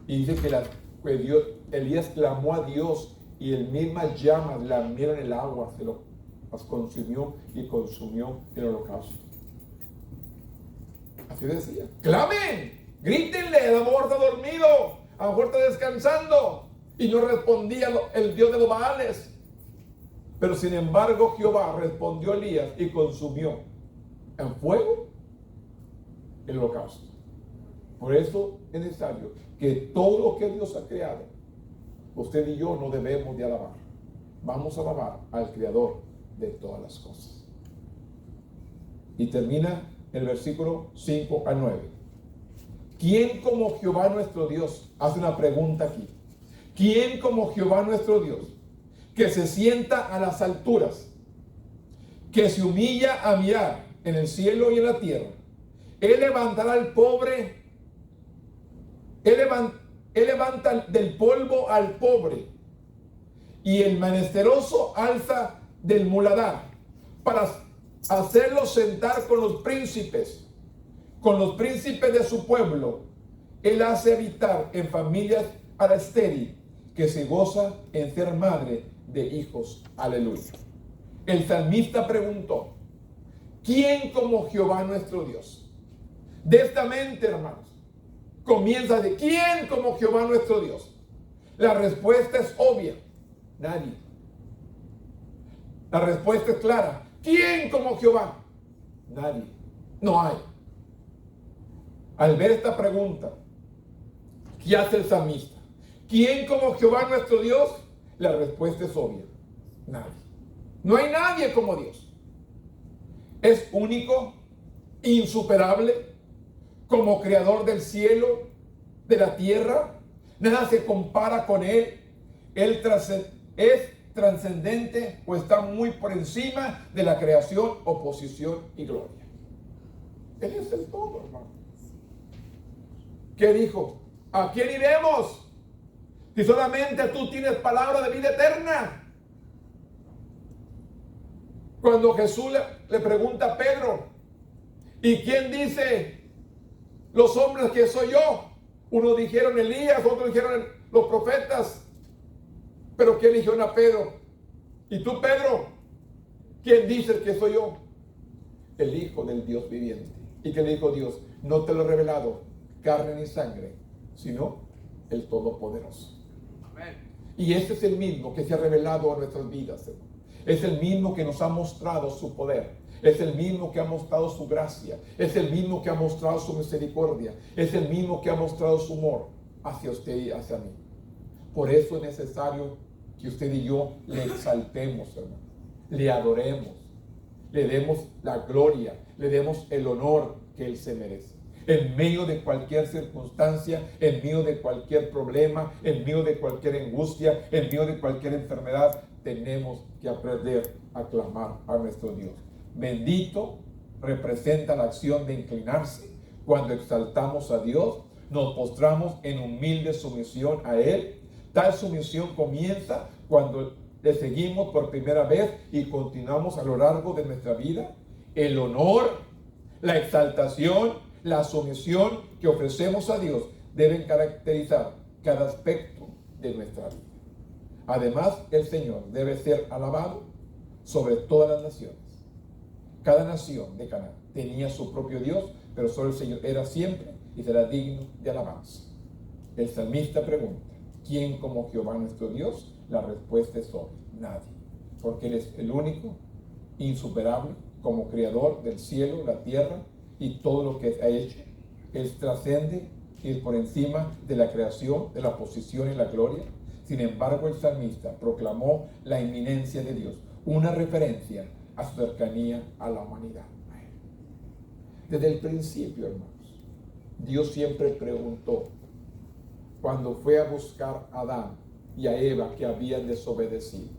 Y dice que Elías clamó a Dios y el mismas llamas lamieron el agua, las consumió y consumió el holocausto. Así decía, clamen, grítenle, a lo mejor está dormido, a lo mejor está descansando. Y no respondía el Dios de los Baales. Pero sin embargo Jehová respondió a Elías y consumió en fuego el holocausto. Por eso es necesario que todo lo que Dios ha creado, usted y yo no debemos de alabar. Vamos a alabar al Creador de todas las cosas. Y termina el versículo 5 al 9. ¿Quién como Jehová nuestro Dios? Hace una pregunta aquí. ¿Quién como Jehová nuestro Dios? Que se sienta a las alturas, que se humilla a mirar en el cielo y en la tierra. Él levantará al pobre, él levanta del polvo al pobre, y el menesteroso alza del muladar, para hacerlo sentar con los príncipes de su pueblo. Él hace habitar en familias a la estéril, que se goza en ser madre de hijos. Aleluya. El salmista preguntó, ¿quién como Jehová nuestro Dios? De esta mente, hermanos, comienza de ¿quién como Jehová nuestro Dios? La respuesta es obvia, nadie. La respuesta es clara, ¿quién como Jehová? Nadie, no hay. Al ver esta pregunta, ¿qué hace el salmista? ¿Quién como Jehová nuestro Dios? La respuesta es obvia, nadie. No hay nadie como Dios. Es único, insuperable, como creador del cielo, de la tierra. Nada se compara con Él. Él es trascendente o está muy por encima de la creación, oposición y gloria. Él es el todo, hermano. ¿Qué dijo? ¿A quién iremos? Si solamente tú tienes palabra de vida eterna. Cuando Jesús le pregunta a Pedro, ¿y quién dice los hombres que soy yo? Unos dijeron Elías, otros dijeron los profetas. Pero ¿quién eligió a Pedro? ¿Y tú, Pedro? ¿Quién dices que soy yo? El Hijo del Dios viviente. ¿Y qué le dijo Dios? No te lo he revelado carne ni sangre, sino el Todopoderoso. Y este es el mismo que se ha revelado a nuestras vidas, hermano. Es el mismo que nos ha mostrado su poder. Es el mismo que ha mostrado su gracia. Es el mismo que ha mostrado su misericordia. Es el mismo que ha mostrado su amor hacia usted y hacia mí. Por eso es necesario que usted y yo le exaltemos, hermano. Le adoremos. Le demos la gloria. Le demos el honor que Él se merece. En medio de cualquier circunstancia, en medio de cualquier problema, en medio de cualquier angustia, en medio de cualquier enfermedad, tenemos que aprender a clamar a nuestro Dios. Bendito representa la acción de inclinarse. Cuando exaltamos a Dios, nos postramos en humilde sumisión a Él. Tal sumisión comienza cuando le seguimos por primera vez y continuamos a lo largo de nuestra vida. El honor, la exaltación, la sumisión que ofrecemos a Dios deben caracterizar cada aspecto de nuestra vida. Además, el Señor debe ser alabado sobre todas las naciones. Cada nación de Canaán tenía su propio Dios, pero solo el Señor era siempre y será digno de alabanza. El salmista pregunta, ¿quién como Jehová nuestro Dios? La respuesta es obvia, nadie, porque Él es el único, insuperable, como creador del cielo, la tierra y todo lo que ha hecho. Él trascende y es por encima de la creación, de la posición y la gloria. Sin embargo, el salmista proclamó la inminencia de Dios, una referencia a su cercanía a la humanidad. Desde el principio, hermanos, Dios siempre preguntó, cuando fue a buscar a Adán y a Eva que habían desobedecido,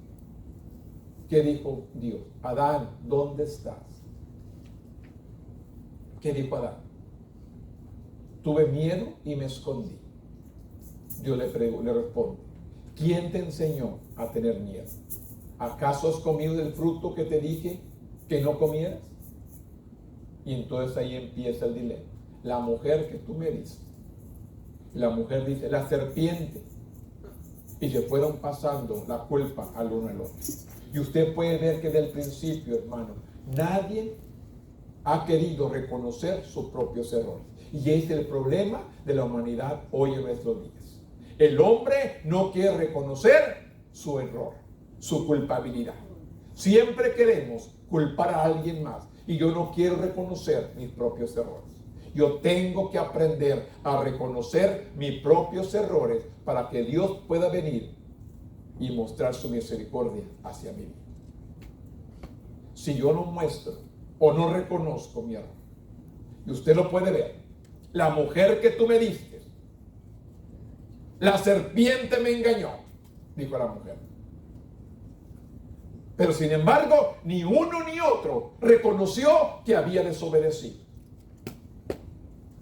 ¿qué dijo Dios? Adán, ¿dónde estás? ¿Qué dijo Adán? Tuve miedo y me escondí. Dios le responde, ¿quién te enseñó a tener miedo? ¿Acaso has comido del fruto que te dije que no comieras? Y entonces ahí empieza el dilema. La mujer que tú me diste, la mujer dice, la serpiente, y se fueron pasando la culpa al uno al otro. Y usted puede ver que desde el principio, hermano, nadie ha querido reconocer sus propios errores. Y ese es el problema de la humanidad hoy en nuestros días. El hombre no quiere reconocer su error, su culpabilidad. Siempre queremos culpar a alguien más y yo no quiero reconocer mis propios errores. Yo tengo que aprender a reconocer mis propios errores para que Dios pueda venir y mostrar su misericordia hacia mí. Si yo no muestro o no reconozco mi error, y usted lo puede ver, la mujer que tú me diste, la serpiente me engañó, dijo la mujer. Pero sin embargo, ni uno ni otro reconoció que había desobedecido.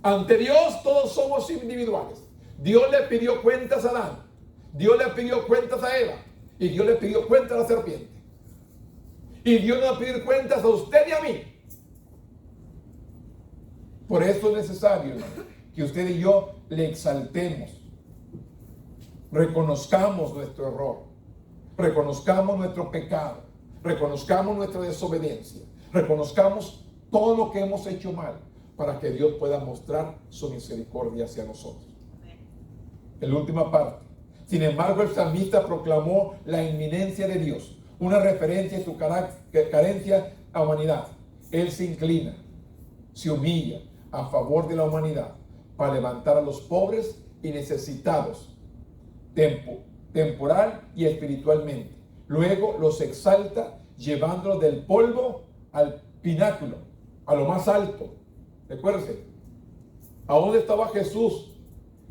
Ante Dios todos somos individuales. Dios le pidió cuentas a Adán, Dios le pidió cuentas a Eva, y Dios le pidió cuentas a la serpiente. Y Dios nos va a pedir cuentas a usted y a mí. Por eso es necesario, hermano, que usted y yo le exaltemos, reconozcamos nuestro error, reconozcamos nuestro pecado, reconozcamos nuestra desobediencia, reconozcamos todo lo que hemos hecho mal, para que Dios pueda mostrar su misericordia hacia nosotros. En la última parte, sin embargo, el salmista proclamó la inminencia de Dios, una referencia a su carencia a la humanidad. Él se inclina, se humilla a favor de la humanidad para levantar a los pobres y necesitados, temporal y espiritualmente. Luego los exalta llevándolos del polvo al pináculo, a lo más alto. Recuérdese, ¿a dónde estaba Jesús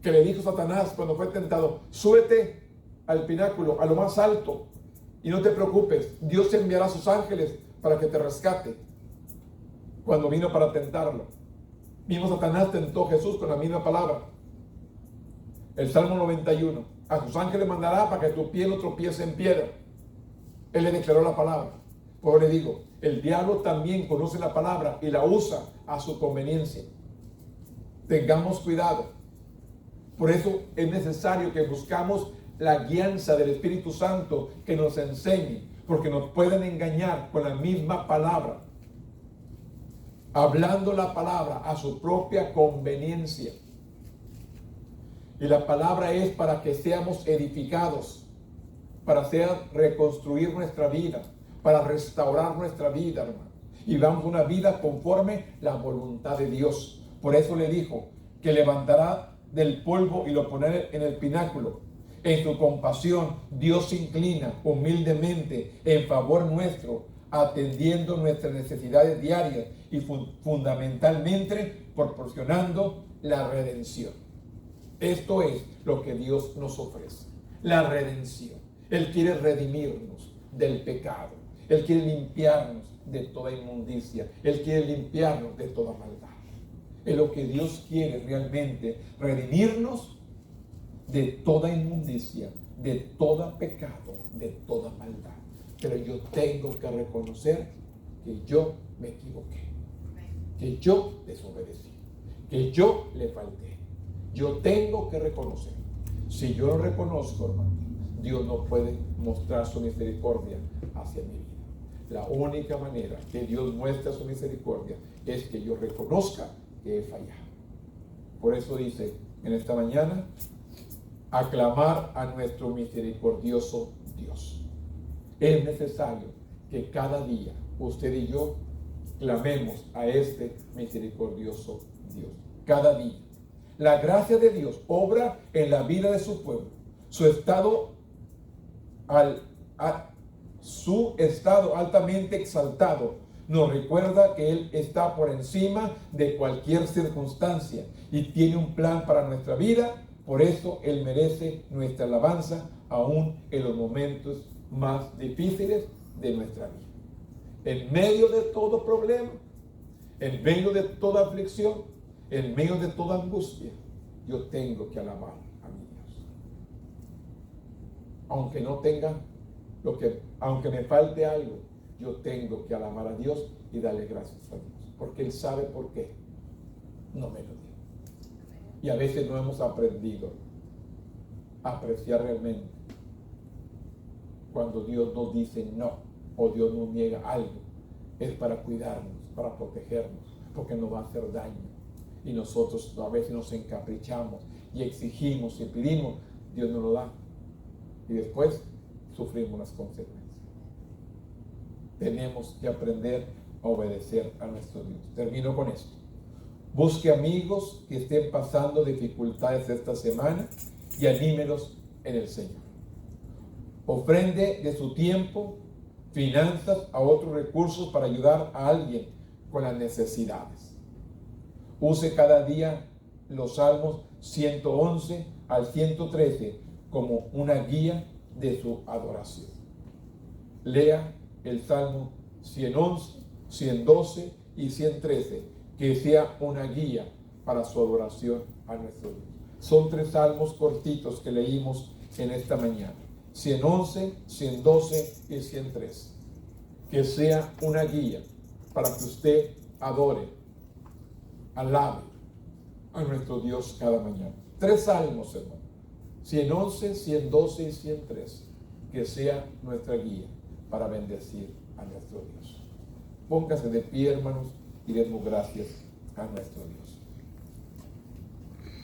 que le dijo Satanás cuando fue tentado? Súbete al pináculo, a lo más alto, y no te preocupes, Dios enviará a sus ángeles para que te rescate. Cuando vino para tentarlo, mismo Satanás tentó a Jesús con la misma palabra. El Salmo 91, a sus ángeles mandará para que tu pie no tropiece en piedra. Él le declaró la palabra. Por eso le digo, el diablo también conoce la palabra y la usa a su conveniencia. Tengamos cuidado. Por eso es necesario que buscamos la guianza del Espíritu Santo que nos enseñe, porque nos pueden engañar con la misma palabra, hablando la palabra a su propia conveniencia. Y la palabra es para que seamos edificados, para reconstruir nuestra vida, para restaurar nuestra vida, hermano. Y vamos una vida conforme la voluntad de Dios. Por eso le dijo que levantará del polvo y lo pondrá en el pináculo. En su compasión, Dios se inclina humildemente en favor nuestro, atendiendo nuestras necesidades diarias y fundamentalmente proporcionando la redención. Esto es lo que Dios nos ofrece, la redención. Él quiere redimirnos del pecado. Él quiere limpiarnos de toda inmundicia. Él quiere limpiarnos de toda maldad. Es lo que Dios quiere realmente, redimirnos de toda inmundicia, de todo pecado, de toda maldad. Pero yo tengo que reconocer que yo me equivoqué, que yo desobedecí, que yo le falté. Yo tengo que reconocer. Si yo lo reconozco, hermano, Dios no puede mostrar su misericordia hacia mi vida. La única manera que Dios muestra su misericordia es que yo reconozca que he fallado. Por eso dice en esta mañana, aclamar a nuestro misericordioso Dios. Es necesario que cada día usted y yo clamemos a este misericordioso Dios. Cada día. La gracia de Dios obra en la vida de su pueblo. Su estado altamente exaltado nos recuerda que Él está por encima de cualquier circunstancia y tiene un plan para nuestra vida. Por eso Él merece nuestra alabanza, aún en los momentos más difíciles de nuestra vida. En medio de todo problema, en medio de toda aflicción, en medio de toda angustia, yo tengo que alabar a mi Dios. Aunque no tenga aunque me falte algo, yo tengo que alabar a Dios y darle gracias a Dios, porque Él sabe por qué no me lo dio. Y a veces no hemos aprendido a apreciar realmente cuando Dios nos dice no, o Dios nos niega algo. Es para cuidarnos, para protegernos, porque nos va a hacer daño. Y nosotros a veces nos encaprichamos y exigimos y pedimos, Dios nos lo da. Y después sufrimos las consecuencias. Tenemos que aprender a obedecer a nuestro Dios. Termino con esto. Busque amigos que estén pasando dificultades esta semana y anímelos en el Señor. Ofrende de su tiempo, finanzas a otros recursos para ayudar a alguien con las necesidades. Use cada día los Salmos 111 al 113 como una guía de su adoración. Lea el Salmo 111, 112 y 113, que sea una guía para su adoración a nuestro Dios. Son 3 salmos cortitos que leímos en esta mañana. 111, 112 y 113. Que sea una guía para que usted adore, alabe a nuestro Dios cada mañana. 3 salmos, hermano. 111, 112 y 113. Que sea nuestra guía para bendecir a nuestro Dios. Póngase de pie, hermanos, y demos gracias a nuestro Dios.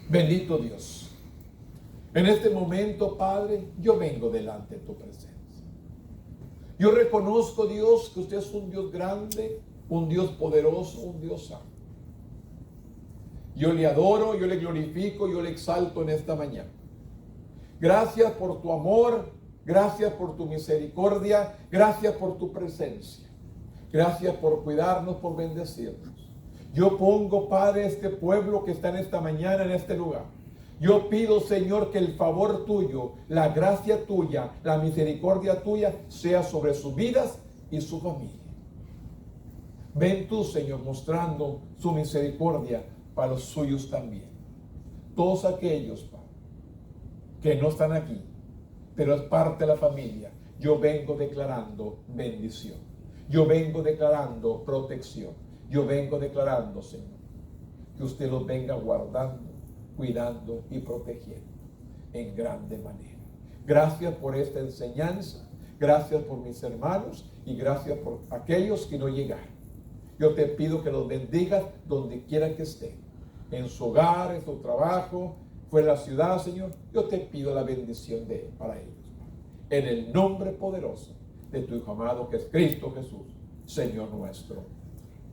Bendito Dios. En este momento, Padre, yo vengo delante de tu presencia. Yo reconozco, Dios, que usted es un Dios grande, un Dios poderoso, un Dios santo. Yo le adoro, yo le glorifico, yo le exalto en esta mañana. Gracias por tu amor, gracias por tu misericordia, gracias por tu presencia. Gracias por cuidarnos, por bendecirnos. Yo pongo, Padre, este pueblo que está en esta mañana, en este lugar. Yo pido, Señor, que el favor tuyo, la gracia tuya, la misericordia tuya sea sobre sus vidas y su familia. Ven tú, Señor, mostrando su misericordia para los suyos también. Todos aquellos, Padre, que no están aquí, pero es parte de la familia, yo vengo declarando bendición. Yo vengo declarando protección. Yo vengo declarando, Señor, que usted los venga guardando, cuidando y protegiendo en grande manera. Gracias por esta enseñanza. Gracias por mis hermanos y gracias por aquellos que no llegaron. Yo te pido que los bendigas donde quiera que estén, en su hogar, en su trabajo, fuera de la ciudad, Señor. Yo te pido la bendición de Él para ellos. En el nombre poderoso de tu Hijo amado, que es Cristo Jesús, Señor nuestro.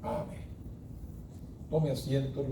Amén. Tome asiento, hermano.